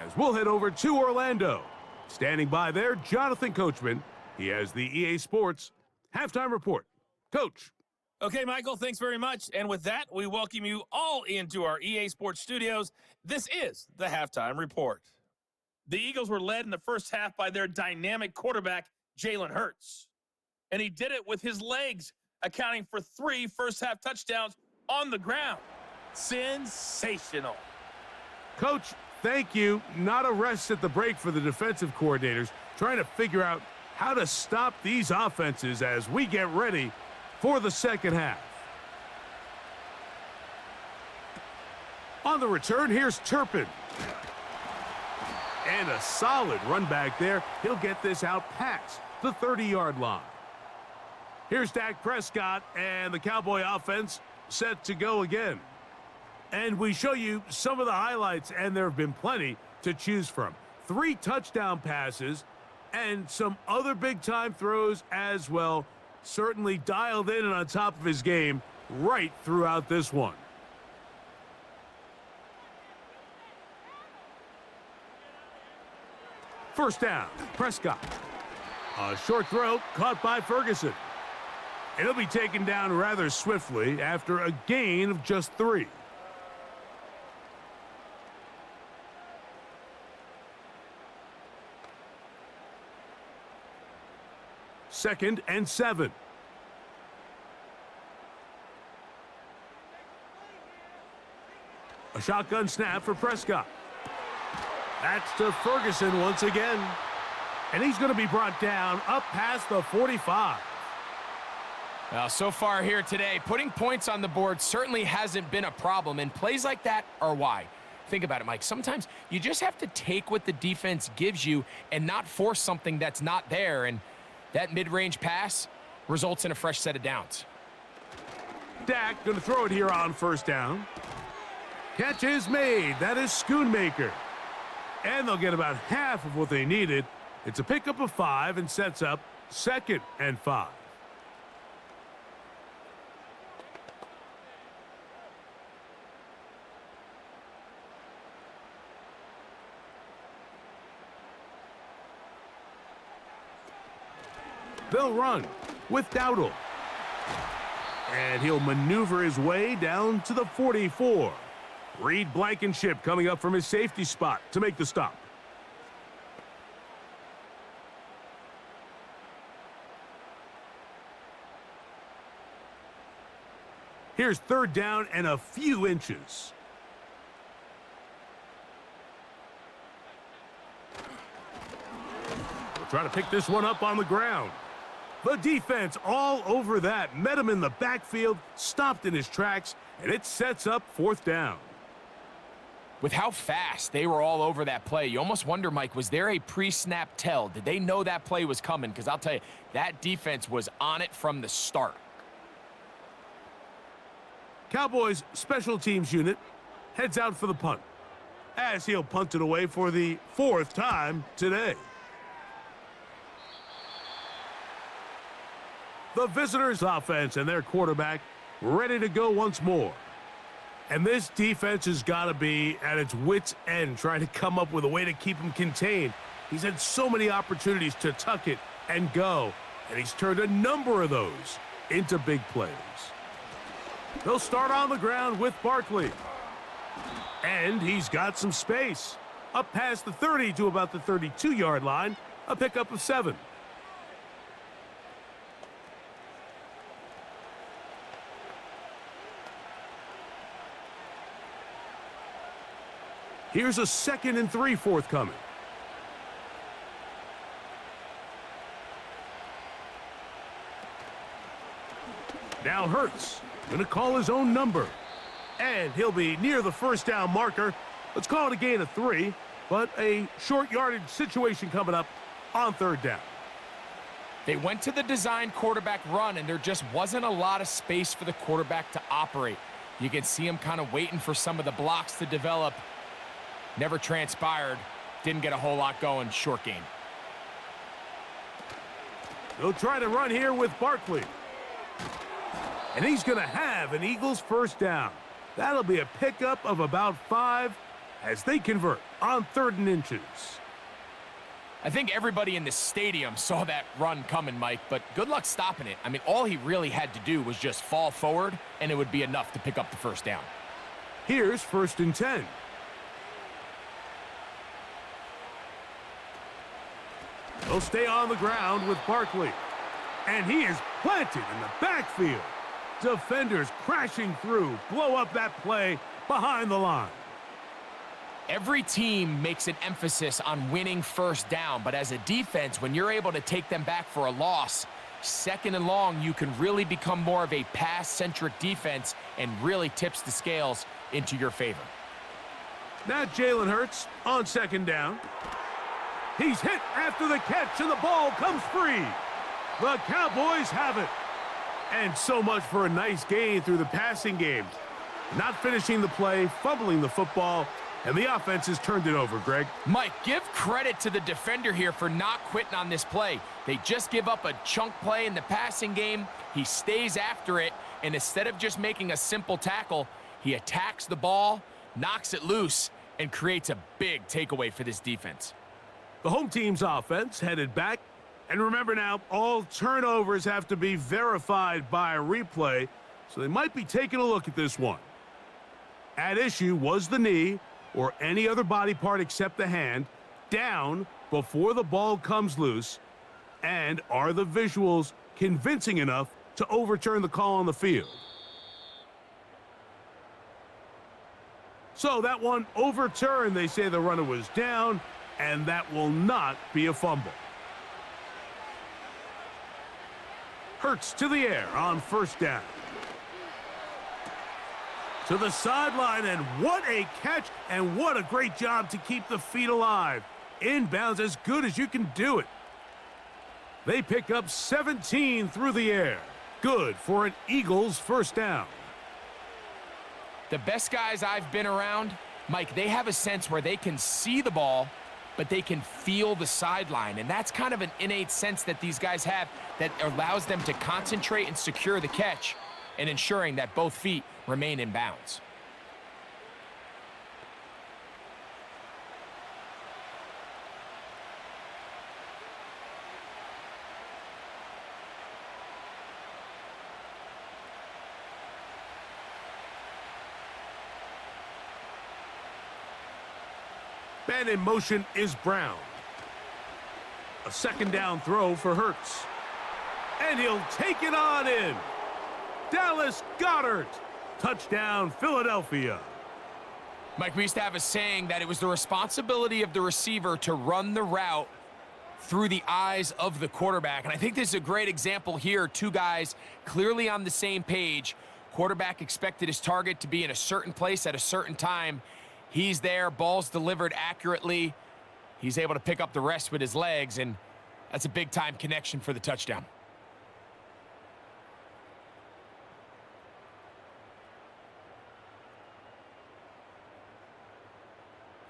As we'll head over to Orlando. Standing by there, Jonathan Coachman. He has the EA Sports halftime report. Coach. Okay, Michael, thanks very much. And with that, we welcome you all into our EA Sports studios. This is the halftime report. The Eagles were led in the first half by their dynamic quarterback, Jalen Hurts. And he did it with his legs, accounting for 3 first-half touchdowns on the ground. Sensational. Coach, thank you. Not a rest at the break for the defensive coordinators, trying to figure out how to stop these offenses as we get ready for the second half. On the return, here's Turpin. And a solid run back there. He'll get this out past the 30-yard line. Here's Dak Prescott, and the Cowboy offense set to go again. And we show you some of the highlights, and there have been plenty to choose from. 3 touchdown passes and some other big-time throws as well. Certainly dialed in and on top of his game right throughout this one. First down, Prescott. A short throw caught by Ferguson. And he'll be taken down rather swiftly after a gain of just 3. Second and 7. A shotgun snap for Prescott. That's to Ferguson once again. And he's going to be brought down up past the 45. Well, so far here today, putting points on the board certainly hasn't been a problem, and plays like that are why. Think about it, Mike. Sometimes you just have to take what the defense gives you and not force something that's not there, and that mid-range pass results in a fresh set of downs. Dak going to throw it here on first down. Catch is made. That is Schoonmaker. And they'll get about half of what they needed. It's a pickup of 5 and sets up 2nd and 5. They'll run with Dowdle. And he'll maneuver his way down to the 44. Reed Blankenship coming up from his safety spot to make the stop. Here's third down and a few inches. We'll try to pick this one up on the ground. The defense all over that. Met him in the backfield, stopped in his tracks, and it sets up fourth down. With how fast they were all over that play, you almost wonder, Mike, was there a pre-snap tell? Did they know that play was coming? Because I'll tell you, that defense was on it from the start. Cowboys special teams unit heads out for the punt, as he'll punt it away for the 4th time today. The visitors' offense and their quarterback ready to go once more. And this defense has got to be at its wits' end, trying to come up with a way to keep him contained. He's had so many opportunities to tuck it and go, and he's turned a number of those into big plays. They'll start on the ground with Barkley. And he's got some space. Up past the 30 to about the 32-yard line, a pickup of 7. Here's a 2nd and 3 forthcoming. Now Hurts, gonna call his own number. And he'll be near the first down marker. Let's call it a gain of 3, but a short yardage situation coming up on 3rd down. They went to the designed quarterback run, and there just wasn't a lot of space for the quarterback to operate. You can see him kind of waiting for some of the blocks to develop. Never transpired. Didn't get a whole lot going. Short gain. They'll try to run here with Barkley. And he's going to have an Eagles first down. That'll be a pickup of about 5 as they convert on 3rd and inches. I think everybody in the stadium saw that run coming, Mike, but good luck stopping it. I mean, all he really had to do was just fall forward, and it would be enough to pick up the first down. Here's 1st and 10. They'll stay on the ground with Barkley. And he is planted in the backfield. Defenders crashing through, blow up that play behind the line. Every team makes an emphasis on winning first down, but as a defense, when you're able to take them back for a loss, 2nd and long, you can really become more of a pass-centric defense and really tips the scales into your favor. Now Jalen Hurts on 2nd down. He's hit after the catch, and the ball comes free. The Cowboys have it. And so much for a nice gain through the passing game. Not finishing the play, fumbling the football, and the offense has turned it over, Greg. Mike, give credit to the defender here for not quitting on this play. They just give up a chunk play in the passing game. He stays after it, and instead of just making a simple tackle, he attacks the ball, knocks it loose, and creates a big takeaway for this defense. The home team's offense headed back. And remember now, all turnovers have to be verified by a replay, so they might be taking a look at this one. At issue was the knee, or any other body part except the hand, down before the ball comes loose, and are the visuals convincing enough to overturn the call on the field? So that one overturned. They say the runner was down, and that will not be a fumble. Hurts to the air on 1st down. To the sideline, and what a catch, and what a great job to keep the feet alive. Inbounds as good as you can do it. They pick up 17 through the air. Good for an Eagles first down. The best guys I've been around, Mike, they have a sense where they can see the ball, but they can feel the sideline. And that's kind of an innate sense that these guys have that allows them to concentrate and secure the catch and ensuring that both feet remain in bounds. Man in motion is Brown. A 2nd down throw for Hurts. And he'll take it on in. Dallas Goedert. Touchdown, Philadelphia. Mike, we used to have a saying that it was the responsibility of the receiver to run the route through the eyes of the quarterback. And I think this is a great example here. Two guys clearly on the same page. Quarterback expected his target to be in a certain place at a certain time. He's there, ball's delivered accurately. He's able to pick up the rest with his legs, and that's a big-time connection for the touchdown.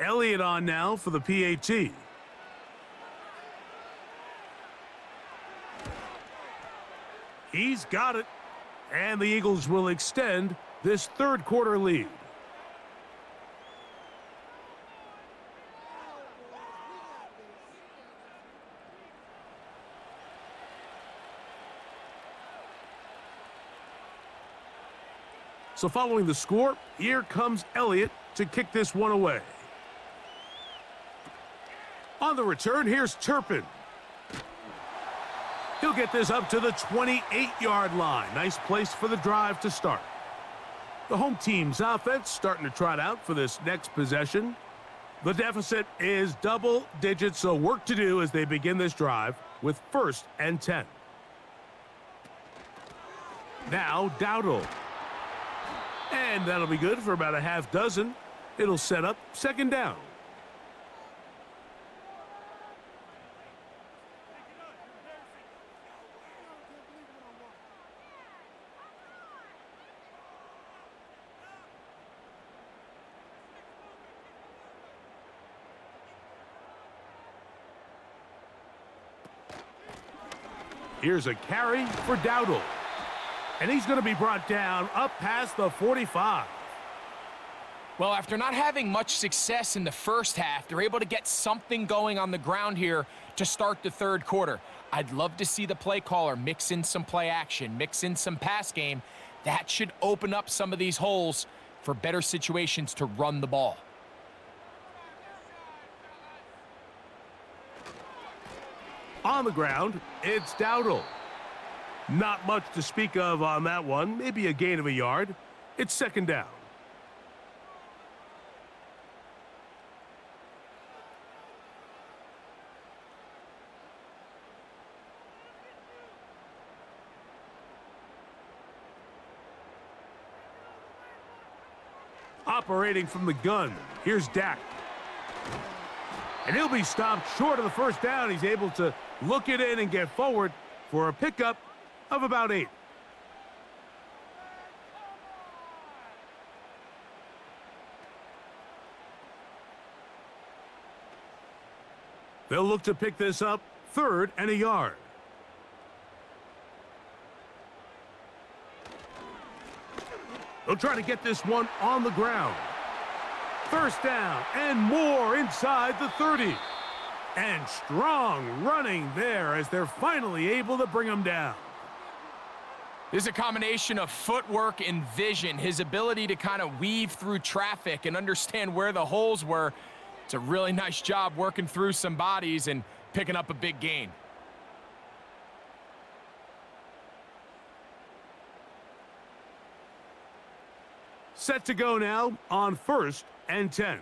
Elliott on now for the PAT. He's got it. And the Eagles will extend this 3rd quarter lead. So following the score, here comes Elliott to kick this one away. On the return, here's Turpin. He'll get this up to the 28-yard line. Nice place for the drive to start. The home team's offense starting to trot out for this next possession. The deficit is double digits, so work to do as they begin this drive with 1st and 10. Now Dowdle. And that'll be good for about a half dozen. It'll set up 2nd down. Here's a carry for Dowdle. And he's going to be brought down up past the 45. Well, after not having much success in the first half, they're able to get something going on the ground here to start the 3rd quarter. I'd love to see the play caller mix in some play action, mix in some pass game. That should open up some of these holes for better situations to run the ball. On the ground, it's Dowdle. Not much to speak of on that one. Maybe a gain of a yard. It's 2nd down. Operating from the gun, here's Dak. And he'll be stopped short of the 1st down. He's able to look it in and get forward for a pickup of about 8. They'll look to pick this up 3rd and a yard. They'll try to get this one on the ground. 1st down and more inside the 30. And strong running there as they're finally able to bring him down. There's a combination of footwork and vision, his ability to kind of weave through traffic and understand where the holes were. It's a really nice job working through some bodies and picking up a big gain. Set to go now on 1st and 10.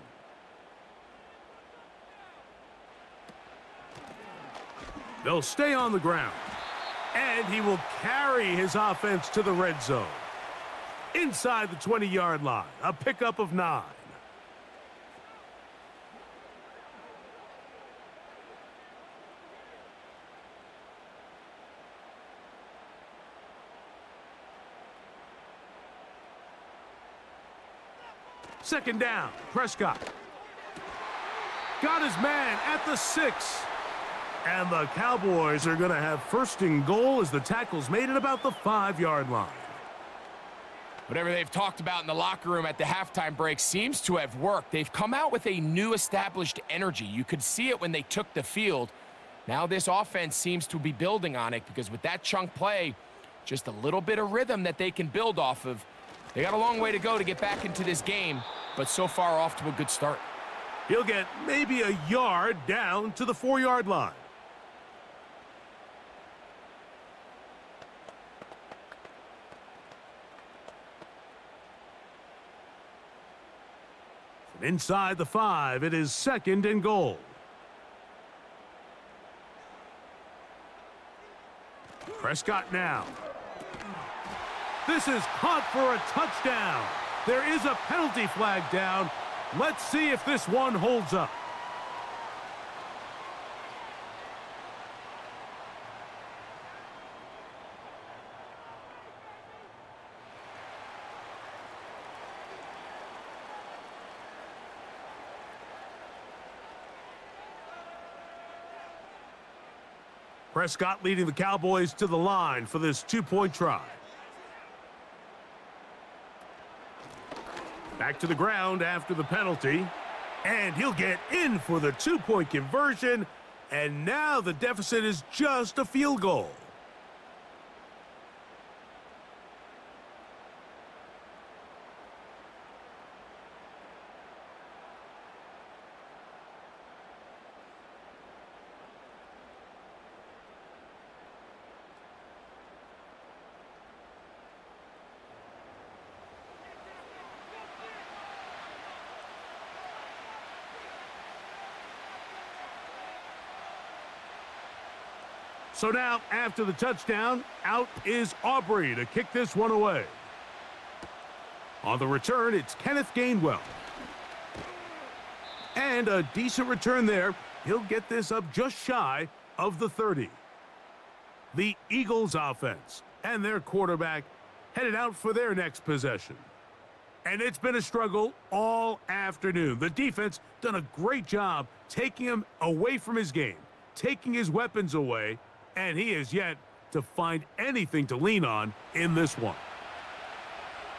They'll stay on the ground. And he will carry his offense to the red zone. Inside the 20-yard line, a pickup of 9. Second down, Prescott. Got his man at the 6. And the Cowboys are going to have 1st and goal as the tackle's made at about the 5-yard line. Whatever they've talked about in the locker room at the halftime break seems to have worked. They've come out with a new established energy. You could see it when they took the field. Now this offense seems to be building on it because with that chunk play, just a little bit of rhythm that they can build off of. They got a long way to go to get back into this game, but so far off to a good start. He'll get maybe a yard down to the 4-yard line. Inside the 5, it is 2nd and goal. Prescott now. This is caught for a touchdown. There is a penalty flag down. Let's see if this one holds up. Prescott leading the Cowboys to the line for this 2-point try. Back to the ground after the penalty. And he'll get in for the 2-point conversion. And now the deficit is just a field goal. So now, after the touchdown, out is Aubrey to kick this one away. On the return, it's Kenneth Gainwell. And a decent return there. He'll get this up just shy of the 30. The Eagles offense and their quarterback headed out for their next possession. And it's been a struggle all afternoon. The defense done a great job taking him away from his game, taking his weapons away, and he has yet to find anything to lean on in this one.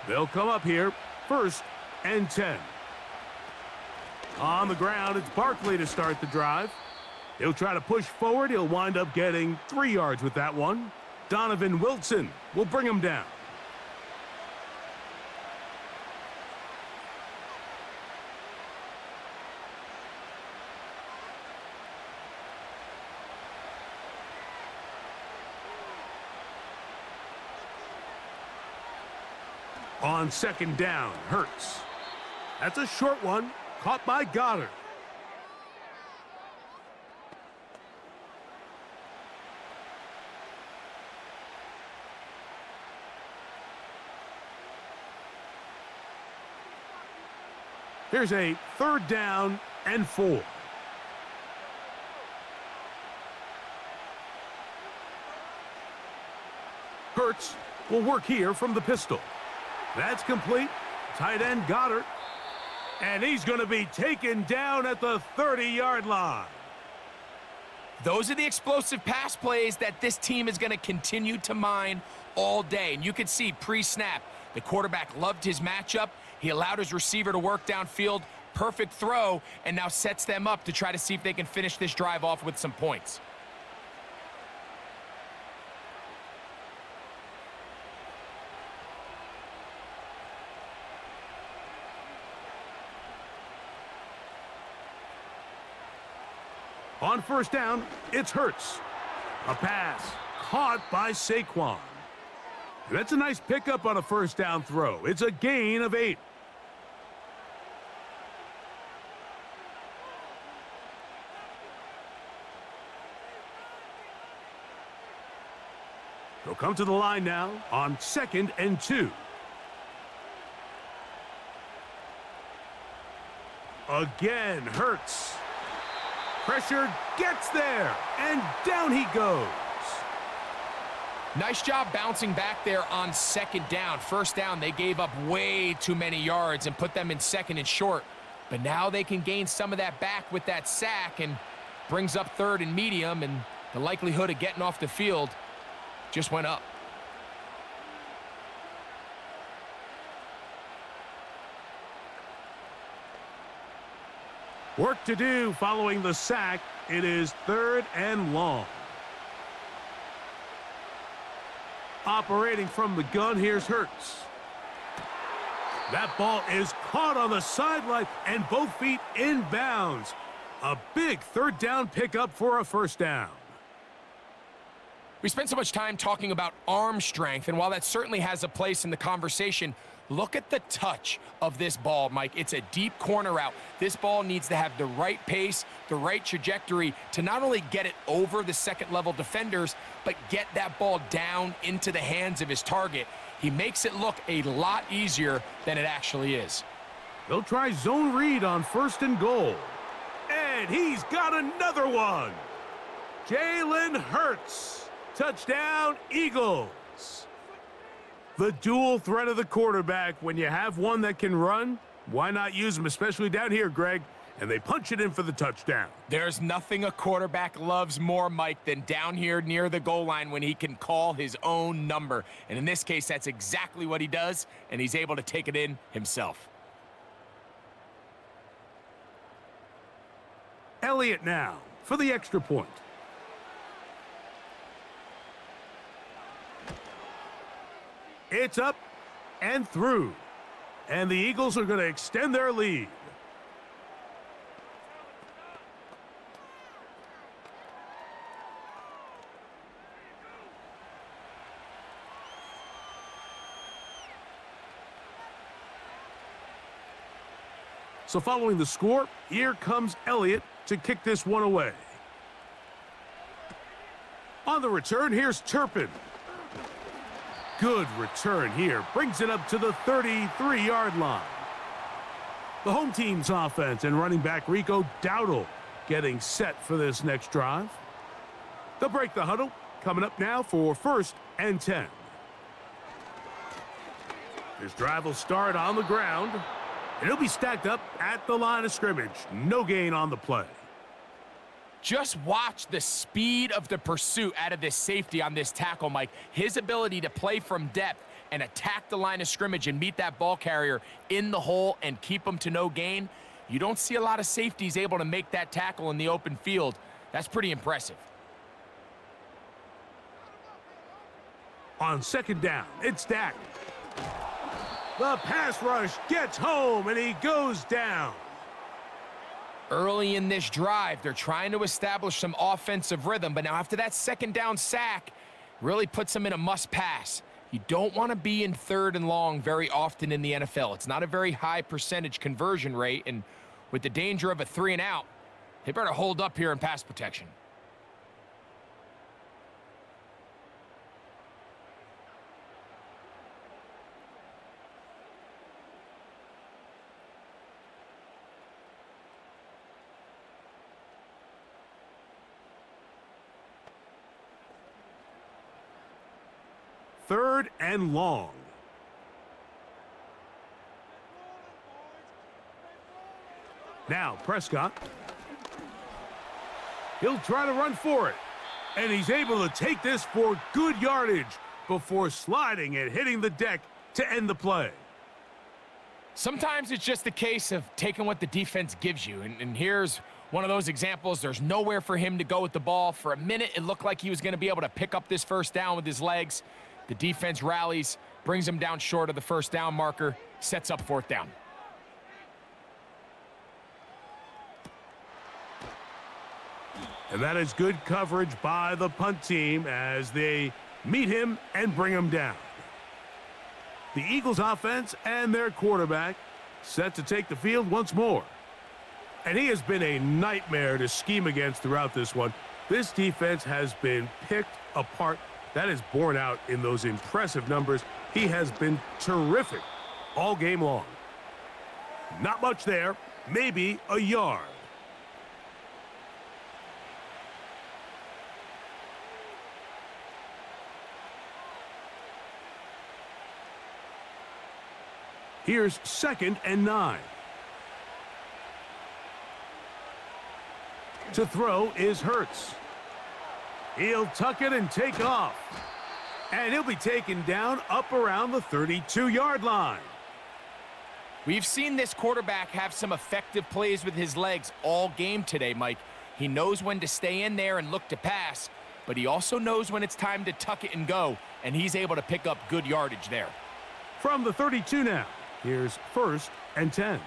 They'll come up here, 1st and 10. On the ground, it's Barkley to start the drive. He'll try to push forward. He'll wind up getting 3 yards with that one. Donovan Wilson will bring him down. On 2nd down, Hurts. That's a short one, caught by Goddard. Here's a 3rd down and 4. Hurts will work here from the pistol. That's complete. Tight end Goddard. And he's going to be taken down at the 30-yard line. Those are the explosive pass plays that this team is going to continue to mine all day. And you can see pre-snap, the quarterback loved his matchup. He allowed his receiver to work downfield. Perfect throw, and now sets them up to try to see if they can finish this drive off with some points. On 1st down, it's Hurts. A pass caught by Saquon. That's a nice pickup on a 1st down throw. It's a gain of 8. They'll come to the line now on 2nd and 2. Again, Hurts. Pressure gets there, and down he goes. Nice job bouncing back there on 2nd down. 1st down, they gave up way too many yards and put them in 2nd and short. But now they can gain some of that back with that sack and brings up 3rd and medium, and the likelihood of getting off the field just went up. Work to do following the sack. It is 3rd and long. Operating from the gun, here's Hurts. That ball is caught on the sideline and both feet in bounds. A big 3rd down pickup for a 1st down. We spent so much time talking about arm strength, and while that certainly has a place in the conversation, look at the touch of this ball, Mike. It's a deep corner route. This ball needs to have the right pace, the right trajectory to not only get it over the 2nd-level defenders, but get that ball down into the hands of his target. He makes it look a lot easier than it actually is. They'll try zone read on 1st and goal. And he's got another one. Jalen Hurts. Touchdown, Eagles. The dual threat of the quarterback. When you have one that can run, why not use him, especially down here, Greg? And they punch it in for the touchdown. There's nothing a quarterback loves more, Mike, than down here near the goal line when he can call his own number. And in this case, that's exactly what he does, and he's able to take it in himself. Elliott now for the extra point. It's up and through. And the Eagles are going to extend their lead. So following the score, here comes Elliott to kick this one away. On the return, here's Turpin. Good return here. Brings it up to the 33-yard line. The home team's offense and running back Rico Dowdle getting set for this next drive. They'll break the huddle. Coming up now for 1st and 10. This drive will start on the ground, and it'll be stacked up at the line of scrimmage. No gain on the play. Just watch the speed of the pursuit out of this safety on this tackle, Mike. His ability to play from depth and attack the line of scrimmage and meet that ball carrier in the hole and keep him to no gain. You don't see a lot of safeties able to make that tackle in the open field. That's pretty impressive. On 2nd down, it's Dak. The pass rush gets home, and he goes down. Early in this drive, they're trying to establish some offensive rhythm, but now after that 2nd down sack, really puts them in a must-pass. You don't want to be in 3rd and long very often in the NFL. It's not a very high percentage conversion rate, and with the danger of a 3-and-out, they better hold up here in pass protection. Third and long. Now Prescott. He'll try to run for it. And he's able to take this for good yardage before sliding and hitting the deck to end the play. Sometimes it's just a case of taking what the defense gives you. And here's one of those examples. There's nowhere for him to go with the ball. For a minute, it looked like he was going to be able to pick up this 1st down with his legs. The defense rallies, brings him down short of the 1st down marker, sets up 4th down. And that is good coverage by the punt team as they meet him and bring him down. The Eagles offense and their quarterback set to take the field once more. And he has been a nightmare to scheme against throughout this one. This defense has been picked apart. That is borne out in those impressive numbers. He has been terrific all game long. Not much there, maybe a yard. Here's 2nd and 9. To throw is Hurts. He'll tuck it and take off. And he'll be taken down up around the 32-yard line. We've seen this quarterback have some effective plays with his legs all game today, Mike. He knows when to stay in there and look to pass, but he also knows when it's time to tuck it and go, and he's able to pick up good yardage there. From the 32 now, here's 1st and 10.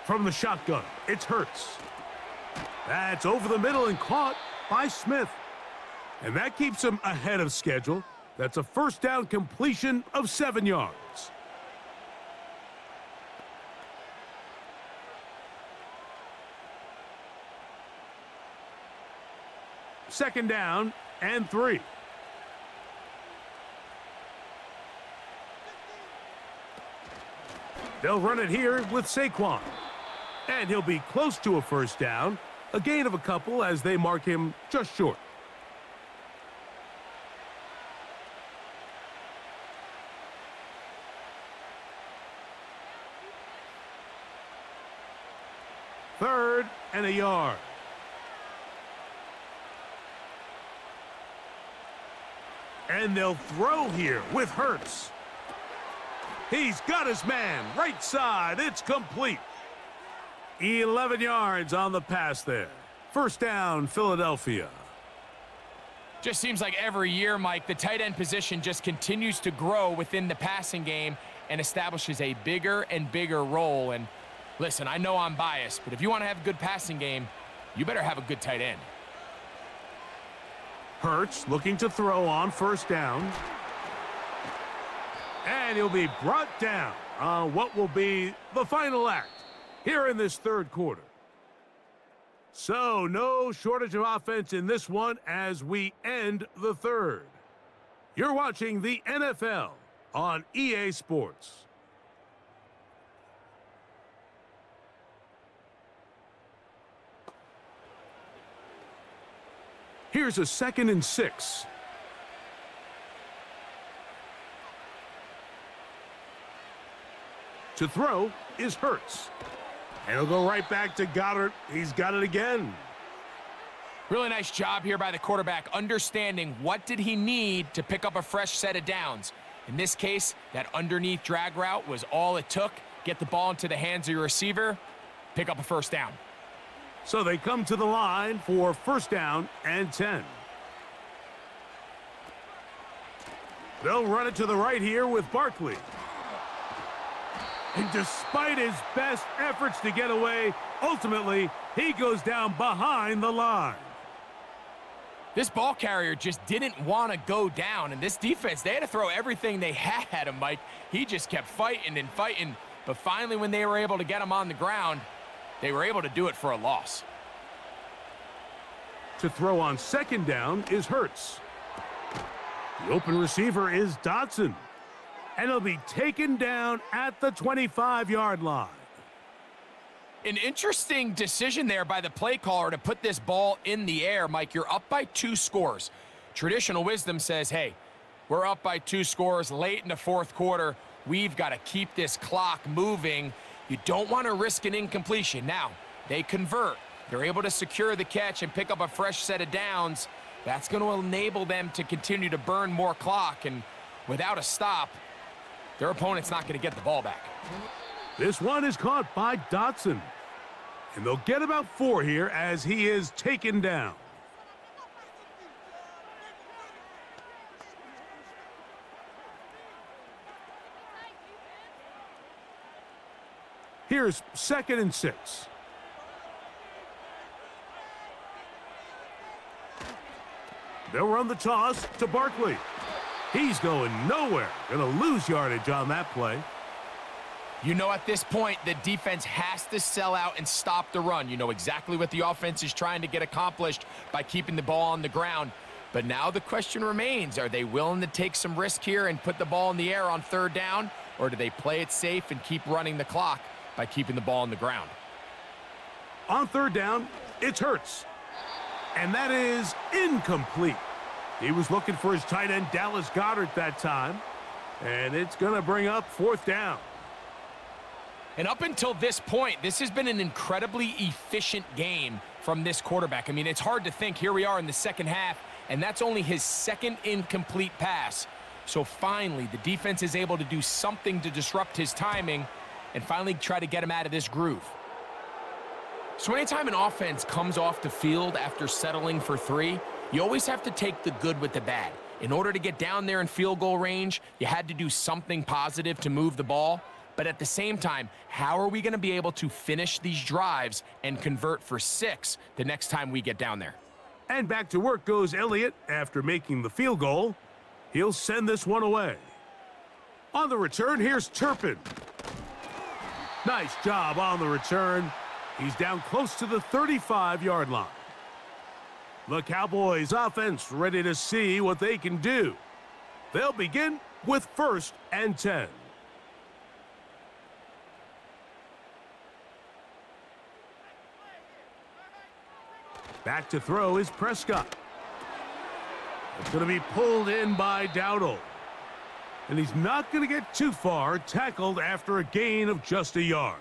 From the shotgun, it's Hurts. That's over the middle and caught by Smith. And that keeps him ahead of schedule. That's a 1st down completion of 7 yards. Second down and 3. They'll run it here with Saquon. And he'll be close to a 1st down. A gain of a couple as they mark him just short. Third and a yard. And they'll throw here with Hurts. He's got his man right side. It's complete. 11 yards on the pass there. 1st down, Philadelphia. Just seems like every year, Mike, the tight end position just continues to grow within the passing game and establishes a bigger and bigger role. And listen, I know I'm biased, but if you want to have a good passing game, you better have a good tight end. Hurts looking to throw on 1st down. And he'll be brought down on what will be the final act here in this 3rd quarter. So, no shortage of offense in this one as we end the third. You're watching the NFL on EA Sports. Here's a 2nd and 6. To throw is Hurts. And he'll go right back to Goddard. He's got it again. Really nice job here by the quarterback, understanding what did he need to pick up a fresh set of downs. In this case, that underneath drag route was all it took. Get the ball into the hands of your receiver, pick up a first down. So they come to the line for 1st down and 10. They'll run it to the right here with Barkley. And despite his best efforts to get away, ultimately, he goes down behind the line. This ball carrier just didn't want to go down, and this defense, they had to throw everything they had at him, Mike. He just kept fighting and fighting, but finally when they were able to get him on the ground, they were able to do it for a loss. To throw on 2nd down is Hurts. The open receiver is Dotson. And he'll be taken down at the 25-yard line. An interesting decision there by the play caller to put this ball in the air. Mike, you're up by 2 scores. Traditional wisdom says, hey, we're up by 2 scores late in the 4th quarter. We've got to keep this clock moving. You don't want to risk an incompletion. Now, they convert. They're able to secure the catch and pick up a fresh set of downs. That's going to enable them to continue to burn more clock. And without a stop, their opponent's not going to get the ball back. This one is caught by Dotson. And they'll get about 4 here as he is taken down. Here's 2nd and 6. They'll run the toss to Barkley. He's going nowhere. Going to lose yardage on that play. You know, at this point, the defense has to sell out and stop the run. You know exactly what the offense is trying to get accomplished by keeping the ball on the ground. But now the question remains, are they willing to take some risk here and put the ball in the air on 3rd down? Or do they play it safe and keep running the clock by keeping the ball on the ground? On 3rd down, it's Hurts. And that is incomplete. He was looking for his tight end, Dallas Goedert, that time. And it's going to bring up 4th down. And up until this point, this has been an incredibly efficient game from this quarterback. I mean, it's hard to think. Here we are in the 2nd half, and that's only his 2nd incomplete pass. So finally, the defense is able to do something to disrupt his timing and finally try to get him out of this groove. So anytime an offense comes off the field after settling for 3, you always have to take the good with the bad. In order to get down there in field goal range, you had to do something positive to move the ball. But at the same time, how are we going to be able to finish these drives and convert for 6 the next time we get down there? And back to work goes Elliott after making the field goal. He'll send this one away. On the return, here's Turpin. Nice job on the return. He's down close to the 35-yard line. The Cowboys offense ready to see what they can do. They'll begin with 1st and 10. Back to throw is Prescott. It's going to be pulled in by Dowdle. And he's not going to get too far, tackled after a gain of just a yard.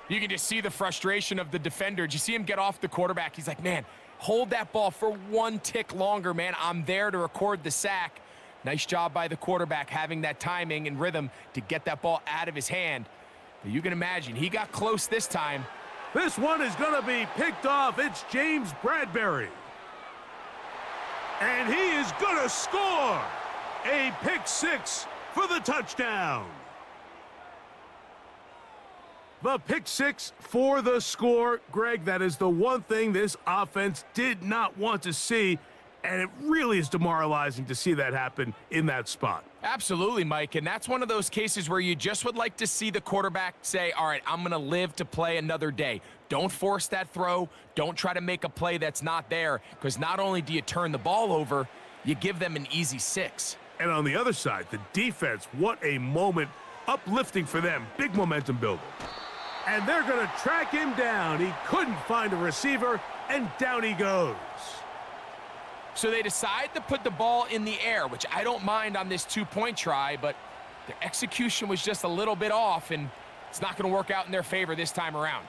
You can just see the frustration of the defender. Did you see him get off the quarterback? He's like, man, hold that ball for 1 tick longer, man. I'm there to record the sack. Nice job by the quarterback having that timing and rhythm to get that ball out of his hand. But you can imagine, he got close this time. This one is going to be picked off. It's James Bradbury. And he is going to score. A pick 6 for the touchdown. The pick 6 for the score. Greg, that is the one thing this offense did not want to see. And it really is demoralizing to see that happen in that spot. Absolutely, Mike, and that's one of those cases where you just would like to see the quarterback say, all right, I'm going to live to play another day. Don't force that throw. Don't try to make a play that's not there, because not only do you turn the ball over, you give them an easy 6. And on the other side, the defense, what a moment. Uplifting for them. Big momentum builder. And they're going to track him down. He couldn't find a receiver, and down he goes. So they decide to put the ball in the air, which I don't mind on this 2-point try, but their execution was just a little bit off, and it's not going to work out in their favor this time around.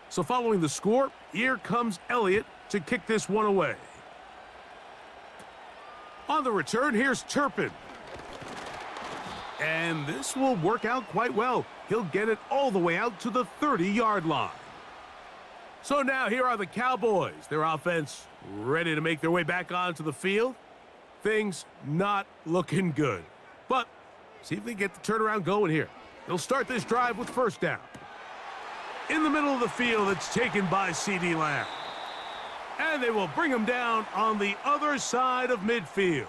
So following the score, here comes Elliott to kick this one away. On the return, here's Turpin. And this will work out quite well. He'll get it all the way out to the 30-yard line. So now here are the Cowboys. Their offense ready to make their way back onto the field. Things not looking good. But see if they get the turnaround going here. They'll start this drive with first down. In the middle of the field, it's taken by C.D. Lamb. And they will bring him down on the other side of midfield.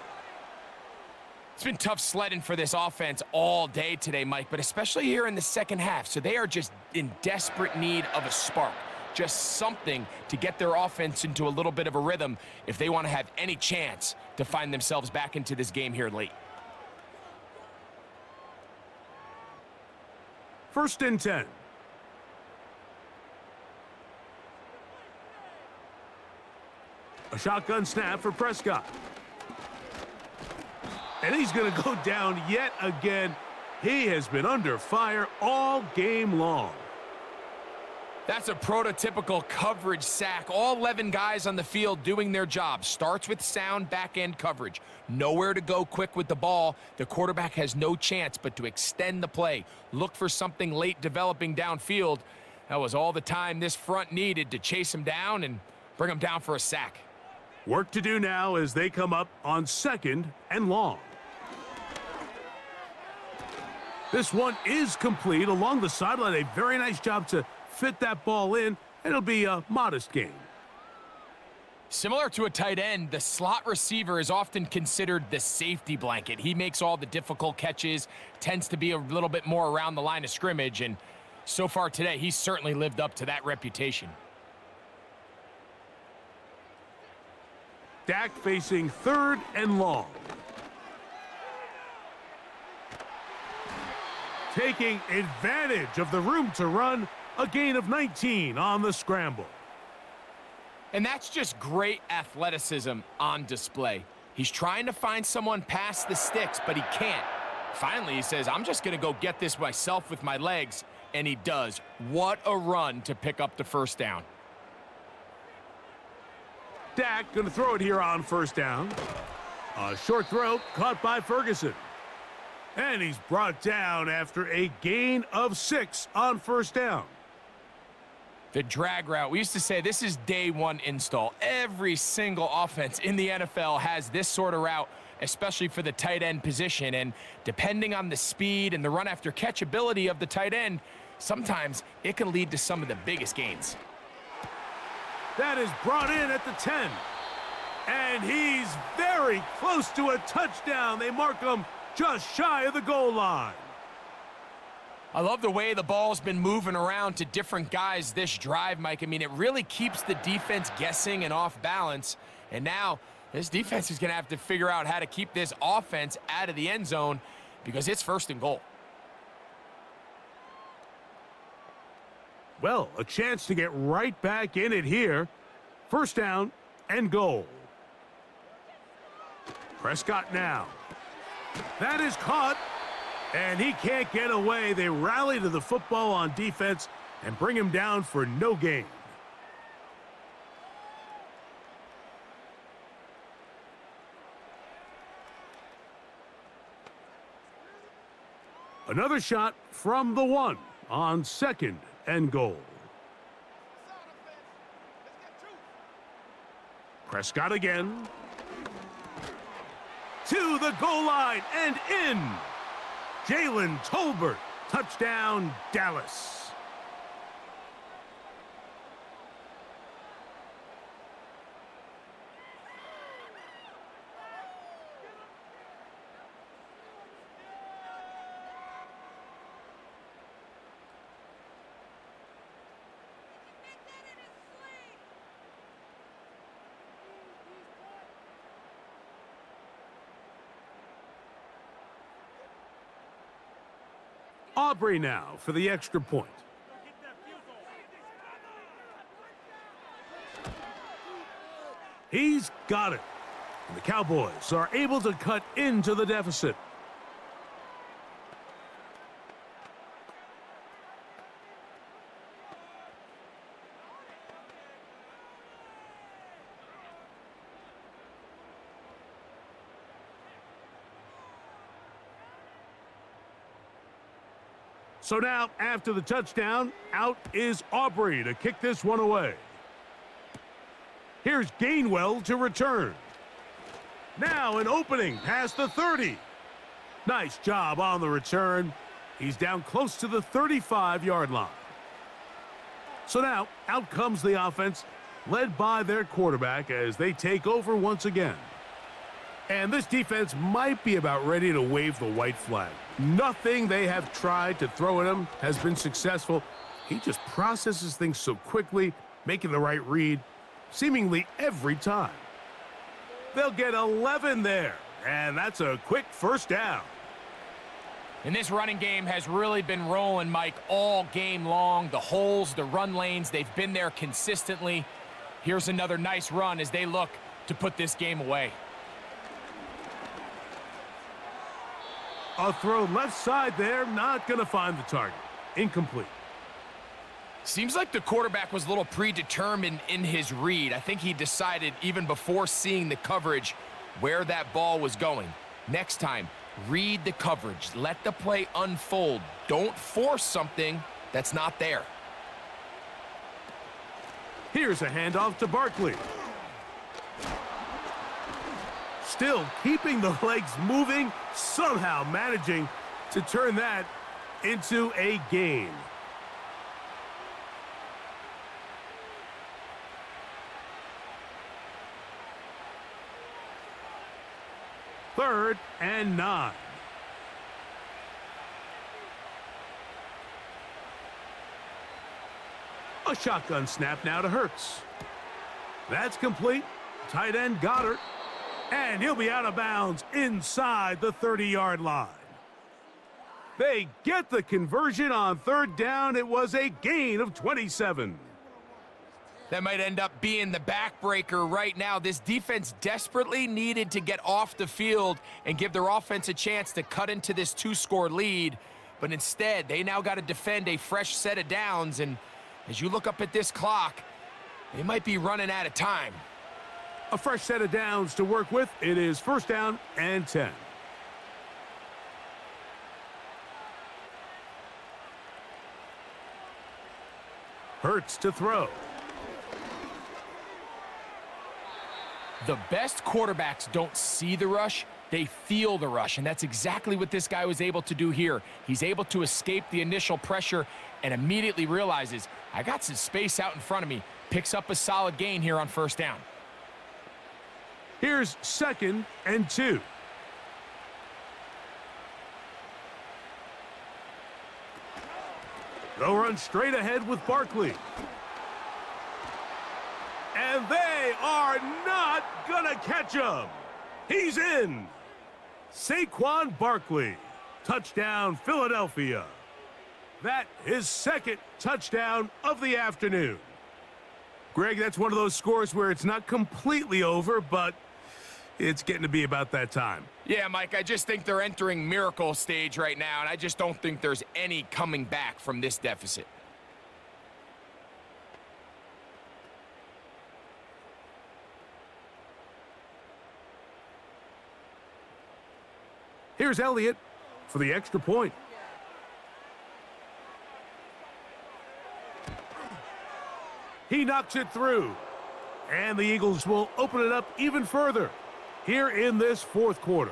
It's been tough sledding for this offense all day today, Mike, but especially here in the second half. So they are just in desperate need of a spark. Just something to get their offense into a little bit of a rhythm if they want to have any chance to find themselves back into this game here late. 1st and 10. A shotgun snap for Prescott. And he's going to go down yet again. He has been under fire all game long. That's a prototypical coverage sack. All 11 guys on the field doing their job. Starts with sound back-end coverage. Nowhere to go quick with the ball. The quarterback has no chance but to extend the play. Look for something late developing downfield. That was all the time this front needed to chase him down and bring him down for a sack. Work to do now as they come up on 2nd and long. This one is complete along the sideline. A very nice job to fit that ball in. It'll be a modest gain. Similar to a tight end, the slot receiver is often considered the safety blanket. He makes all the difficult catches, tends to be a little bit more around the line of scrimmage, and so far today, he's certainly lived up to that reputation. Dak facing 3rd and long. Taking advantage of the room to run, a gain of 19 on the scramble. And that's just great athleticism on display. He's trying to find someone past the sticks, but he can't. Finally, he says, I'm just going to go get this myself with my legs, and he does. What a run to pick up the first down. Dak going to throw it here on 1st down. A short throw caught by Ferguson. And he's brought down after a gain of 6 on 1st down. The drag route. We used to say this is day one install. Every single offense in the NFL has this sort of route, especially for the tight end position. And depending on the speed and the run after catch ability of the tight end, sometimes it can lead to some of the biggest gains. That is brought in at the 10. And he's very close to a touchdown. They mark him just shy of the goal line. I love the way the ball's been moving around to different guys this drive, Mike. I mean, it really keeps the defense guessing and off balance. And now this defense is going to have to figure out how to keep this offense out of the end zone because it's 1st and goal. Well, a chance to get right back in it here. 1st down and goal. Prescott now. That is caught. And he can't get away. They rally to the football on defense and bring him down for no gain. Another shot from the 1 on 2nd and goal. Prescott again. To the goal line and in. Jalen Tolbert, touchdown, Dallas. Aubrey now for the extra point. He's got it. And the Cowboys are able to cut into the deficit. So now, after the touchdown, out is Aubrey to kick this one away. Here's Gainwell to return. Now an opening past the 30. Nice job on the return. He's down close to the 35-yard line. So now, out comes the offense, led by their quarterback as they take over once again. And this defense might be about ready to wave the white flag. Nothing they have tried to throw at him has been successful. He just processes things so quickly, making the right read, seemingly every time. They'll get 11 there, and that's a quick first down. And this running game has really been rolling, Mike, all game long. The holes, the run lanes, they've been there consistently. Here's another nice run as they look to put this game away. A throw left side there, not going to find the target. Incomplete. Seems like the quarterback was a little predetermined in his read. I think he decided even before seeing the coverage where that ball was going. Next time, read the coverage. Let the play unfold. Don't force something that's not there. Here's a handoff to Barkley. Still keeping the legs moving, somehow managing to turn that into a gain. Third and 9. A shotgun snap now to Hurts. That's complete. Tight end Goddard. And he'll be out of bounds inside the 30-yard line. They get the conversion on third down. It was a gain of 27. That might end up being the backbreaker right now. This defense desperately needed to get off the field and give their offense a chance to cut into this 2-score lead. But instead, they now got to defend a fresh set of downs. And as you look up at this clock, they might be running out of time. A fresh set of downs to work with. It is first down and 10. Hurts to throw. The best quarterbacks don't see the rush, they feel the rush, and that's exactly what this guy was able to do here. He's able to escape the initial pressure and immediately realizes, I got some space out in front of me. Picks up a solid gain here on first down. Here's second and 2. They'll run straight ahead with Barkley. And they are not gonna catch him. He's in. Saquon Barkley. Touchdown, Philadelphia. That is second touchdown of the afternoon. Greg, that's one of those scores where it's not completely over, but it's getting to be about that time. Yeah, Mike, I just think they're entering miracle stage right now, and I just don't think there's any coming back from this deficit. Here's Elliott for the extra point. He knocks it through. And the Eagles will open it up even further here in this fourth quarter.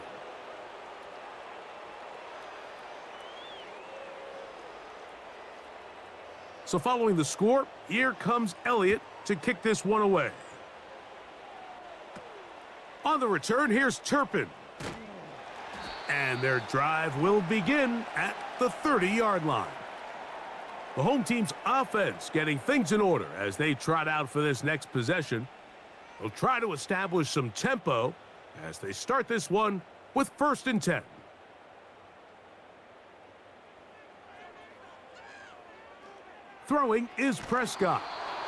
So following the score, here comes Elliott to kick this one away. On the return, here's Turpin. And their drive will begin at the 30-yard line. The home team's offense getting things in order as they trot out for this next possession. They'll try to establish some tempo as they start this one with first and 10. Throwing is Prescott.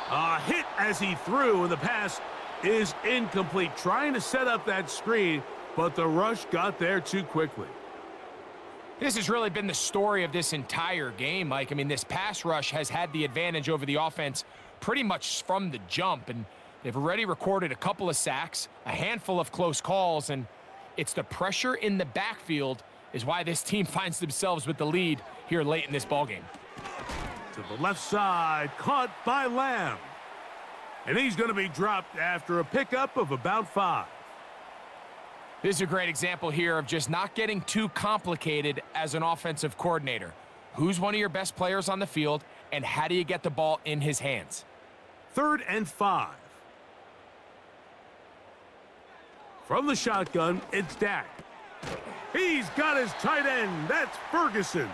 A hit as he threw, and the pass is incomplete. Trying to set up that screen, but the rush got there too quickly. This has really been the story of this entire game, Mike. I mean, this pass rush has had the advantage over the offense pretty much from the jump, and they've already recorded a couple of sacks, a handful of close calls, and it's the pressure in the backfield is why this team finds themselves with the lead here late in this ballgame. To the left side, caught by Lamb. And he's going to be dropped after a pickup of about 5. This is a great example here of just not getting too complicated as an offensive coordinator. Who's one of your best players on the field, and how do you get the ball in his hands? 3rd and 5. From the shotgun, it's Dak. He's got his tight end. That's Ferguson.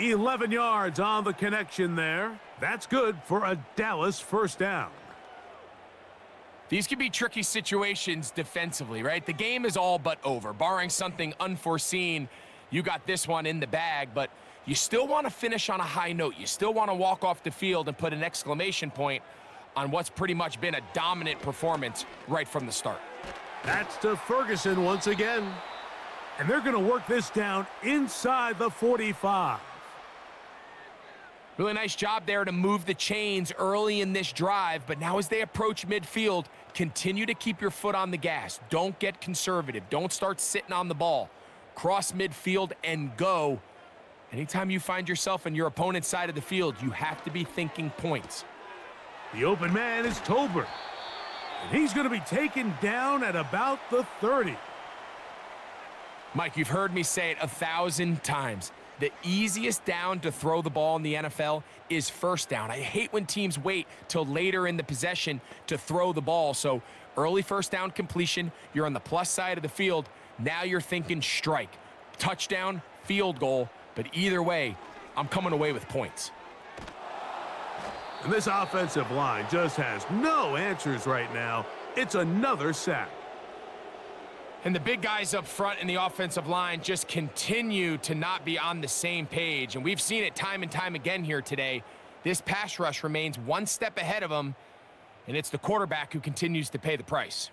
11 yards on the connection there. That's good for a Dallas first down. These can be tricky situations defensively, right? The game is all but over. Barring something unforeseen, you got this one in the bag, but you still want to finish on a high note. You still want to walk off the field and put an exclamation point on what's pretty much been a dominant performance right from the start. That's to Ferguson once again. And they're going to work this down inside the 45. Really nice job there to move the chains early in this drive, but now as they approach midfield, continue to keep your foot on the gas. Don't get conservative. Don't start sitting on the ball. Cross midfield and go. Anytime you find yourself on your opponent's side of the field, you have to be thinking points. The open man is Tolbert. And he's going to be taken down at about the 30. Mike, you've heard me say it 1,000 times. The easiest down to throw the ball in the NFL is first down. I hate when teams wait till later in the possession to throw the ball. So early first down completion, you're on the plus side of the field. Now you're thinking strike, touchdown, field goal. But either way, I'm coming away with points. And this offensive line just has no answers right now. It's another sack. And the big guys up front in the offensive line just continue to not be on the same page. And we've seen it time and time again here today. This pass rush remains one step ahead of them, and it's the quarterback who continues to pay the price.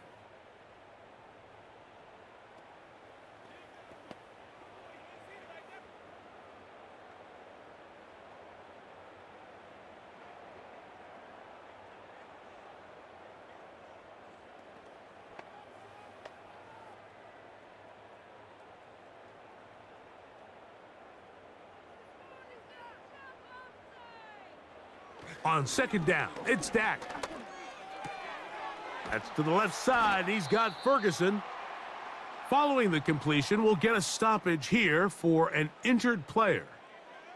On 2nd down, it's Dak. That's to the left side. He's got Ferguson. Following the completion, we'll get a stoppage here for an injured player.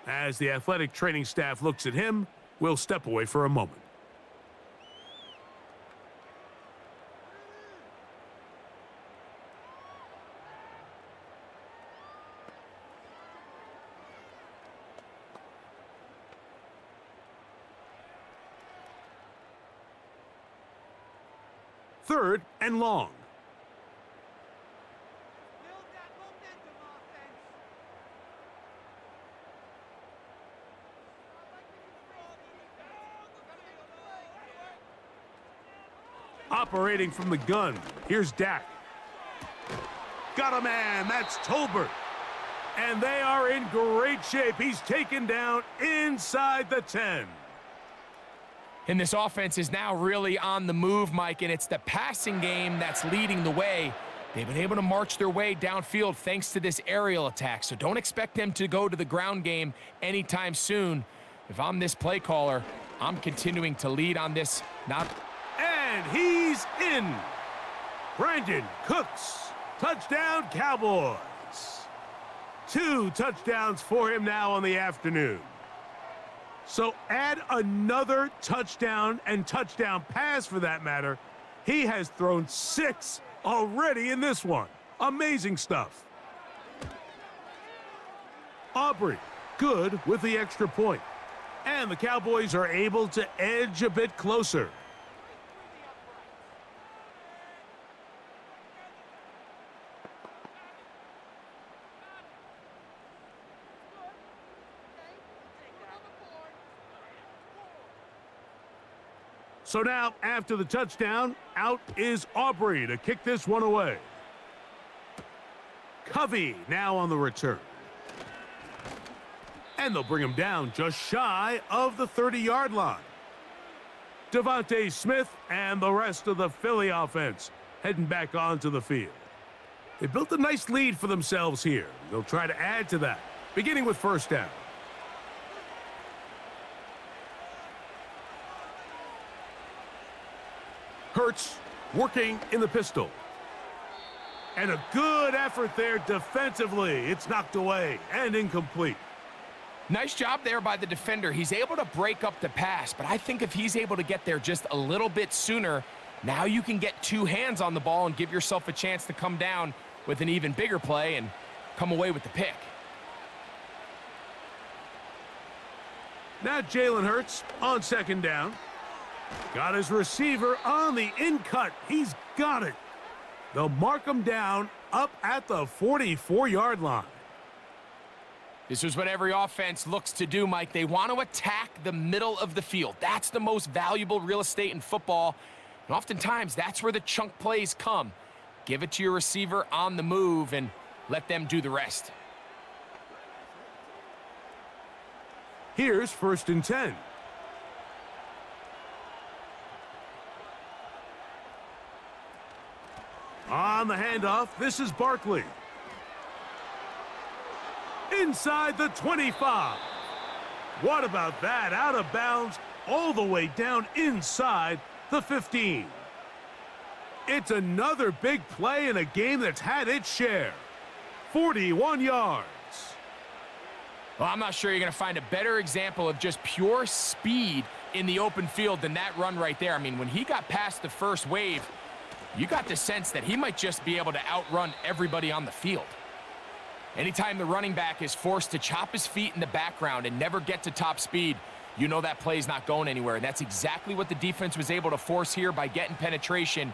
As the athletic training staff looks at him, we'll step away for a moment. Third and long. Operating from the gun, here's Dak. Got a man, that's Tolbert. And they are in great shape. He's taken down inside the 10. And this offense is now really on the move, Mike, and it's the passing game that's leading the way. They've been able to march their way downfield thanks to this aerial attack, so don't expect them to go to the ground game anytime soon. If I'm this play caller, I'm continuing to lead on this. And he's in. Brandon Cooks, touchdown Cowboys. 2 touchdowns for him now on the afternoon. So add another touchdown and touchdown pass for that matter. He has thrown 6 already in this one. Amazing stuff. Aubrey, good with the extra point. And the Cowboys are able to edge a bit closer. So now, after the touchdown, out is Aubrey to kick this one away. Covey now on the return. And they'll bring him down just shy of the 30-yard line. Devontae Smith and the rest of the Philly offense heading back onto the field. They built a nice lead for themselves here. They'll try to add to that, beginning with first down. Hurts working in the pistol. And a good effort there defensively. It's knocked away and incomplete. Nice job there by the defender. He's able to break up the pass, but I think if he's able to get there just a little bit sooner, now you can get two hands on the ball and give yourself a chance to come down with an even bigger play and come away with the pick. Now Jalen Hurts on second down. Got his receiver on the in-cut. He's got it. They'll mark him down up at the 44-yard line. This is what every offense looks to do, Mike. They want to attack the middle of the field. That's the most valuable real estate in football. And oftentimes, that's where the chunk plays come. Give it to your receiver on the move and let them do the rest. Here's 1st and 10. On the handoff, this is Barkley. Inside the 25. What about that? Out of bounds, all the way down inside the 15. It's another big play in a game that's had its share. 41 yards. Well, I'm not sure you're going to find a better example of just pure speed in the open field than that run right there. I mean, when he got past the first wave, you got the sense that he might just be able to outrun everybody on the field. Anytime the running back is forced to chop his feet in the background and never get to top speed, you know that play's not going anywhere. And that's exactly what the defense was able to force here by getting penetration.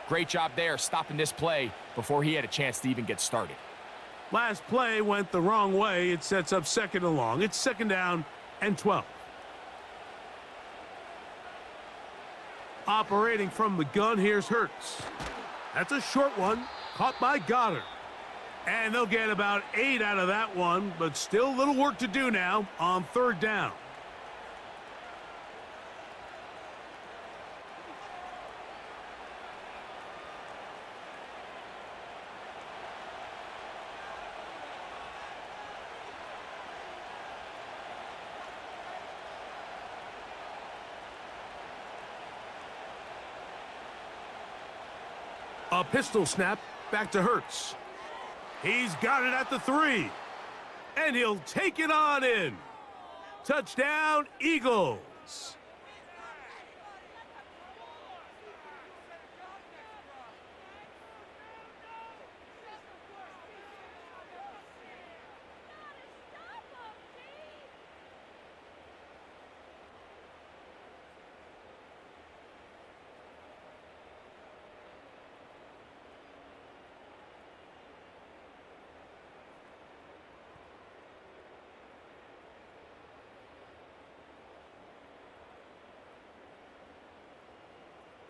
Great job there, stopping this play before he had a chance to even get started. Last play went the wrong way. It sets up second and long. It's second down and 12. Operating from the gun, here's Hurts. That's a short one, caught by Goddard. And they'll get about 8 out of that one, but still a little work to do now on third down. A pistol snap back to Hurts. He's got it at the 3. And he'll take it on in. Touchdown, Eagles.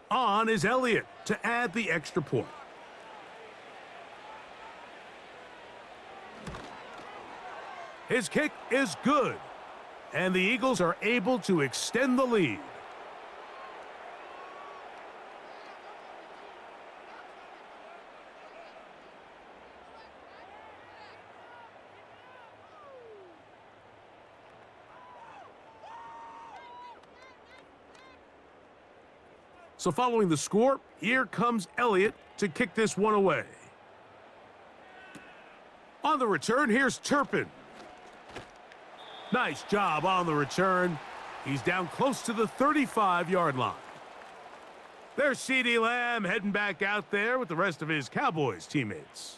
On is Elliott to add the extra point. His kick is good, and the Eagles are able to extend the lead. So following the score, here comes Elliott to kick this one away. On the return, here's Turpin. Nice job on the return. He's down close to the 35-yard line. There's CeeDee Lamb heading back out there with the rest of his Cowboys teammates.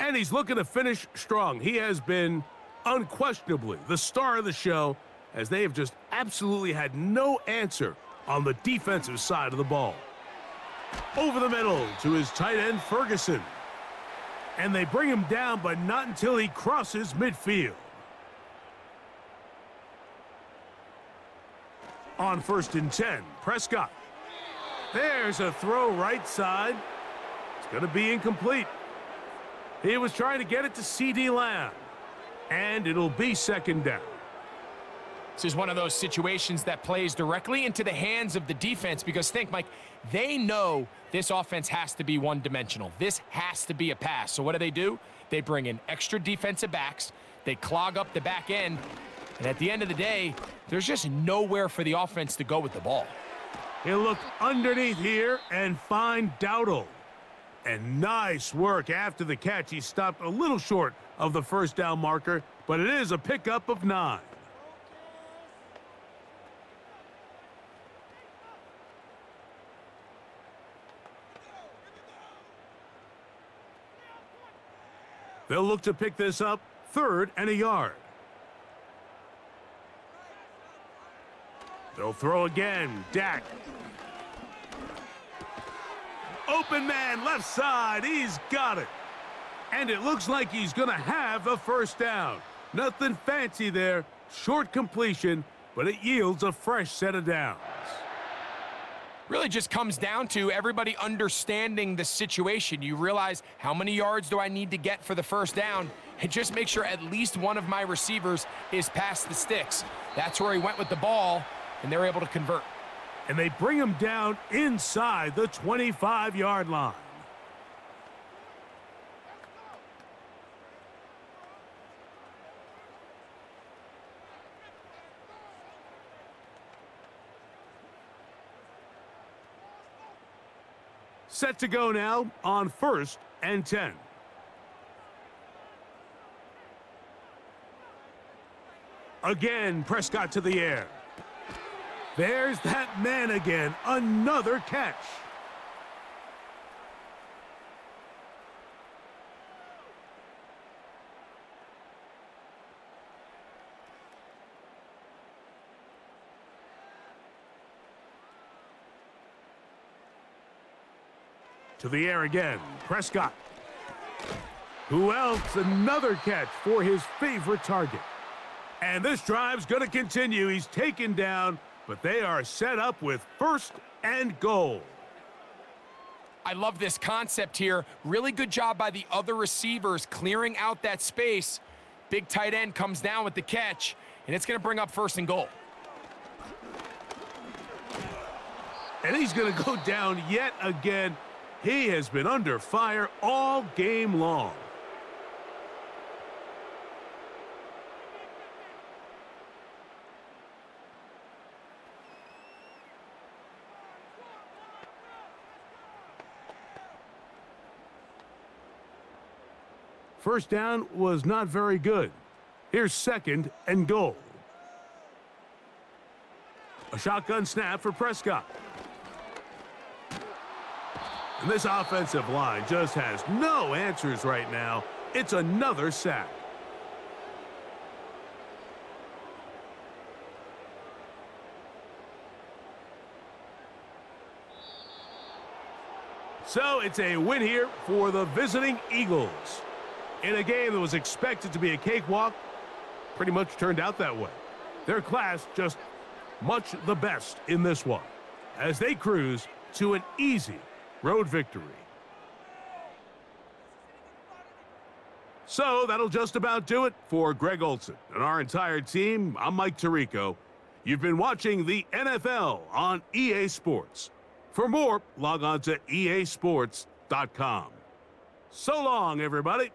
And he's looking to finish strong. He has been unquestionably the star of the show, as they have just absolutely had no answer on the defensive side of the ball. Over the middle to his tight end, Ferguson. And they bring him down, but not until he crosses midfield. On 1st and 10, Prescott. There's a throw right side. It's going to be incomplete. He was trying to get it to C.D. Lamb. And it'll be 2nd down. This is one of those situations that plays directly into the hands of the defense because think, Mike, they know this offense has to be one-dimensional. This has to be a pass. So what do? They bring in extra defensive backs. They clog up the back end. And at the end of the day, there's just nowhere for the offense to go with the ball. He'll look underneath here and find Dowdle. And nice work after the catch. He stopped a little short of the 1st down marker, but it is a pickup of 9. They'll look to pick this up 3rd and a yard. They'll throw again. Dak. Open man, left side. He's got it. And it looks like he's going to have the 1st down. Nothing fancy there. Short completion, but it yields a fresh set of downs. Really just comes down to everybody understanding the situation. You realize how many yards do I need to get for the 1st down, and just make sure at least one of my receivers is past the sticks. That's where he went with the ball, and they're able to convert. And they bring him down inside the 25-yard line. Set to go now on 1st and 10. Again, Prescott to the air. There's that man again. Another catch. To the air again, Prescott. Who else? Another catch for his favorite target. And this drive's going to continue. He's taken down, but they are set up with 1st and goal. I love this concept here. Really good job by the other receivers clearing out that space. Big tight end comes down with the catch, and it's going to bring up 1st and goal. And he's going to go down yet again. He has been under fire all game long. First down was not very good. Here's 2nd and goal. A shotgun snap for Prescott. And this offensive line just has no answers right now. It's another sack. So it's a win here for the visiting Eagles. In a game that was expected to be a cakewalk, pretty much turned out that way. Their class just much the best in this one as they cruise to an easy road victory. So that'll just about do it for Greg Olson and our entire team. I'm Mike Tirico. You've been watching the NFL on EA Sports. For more, log on to easports.com. So long, everybody.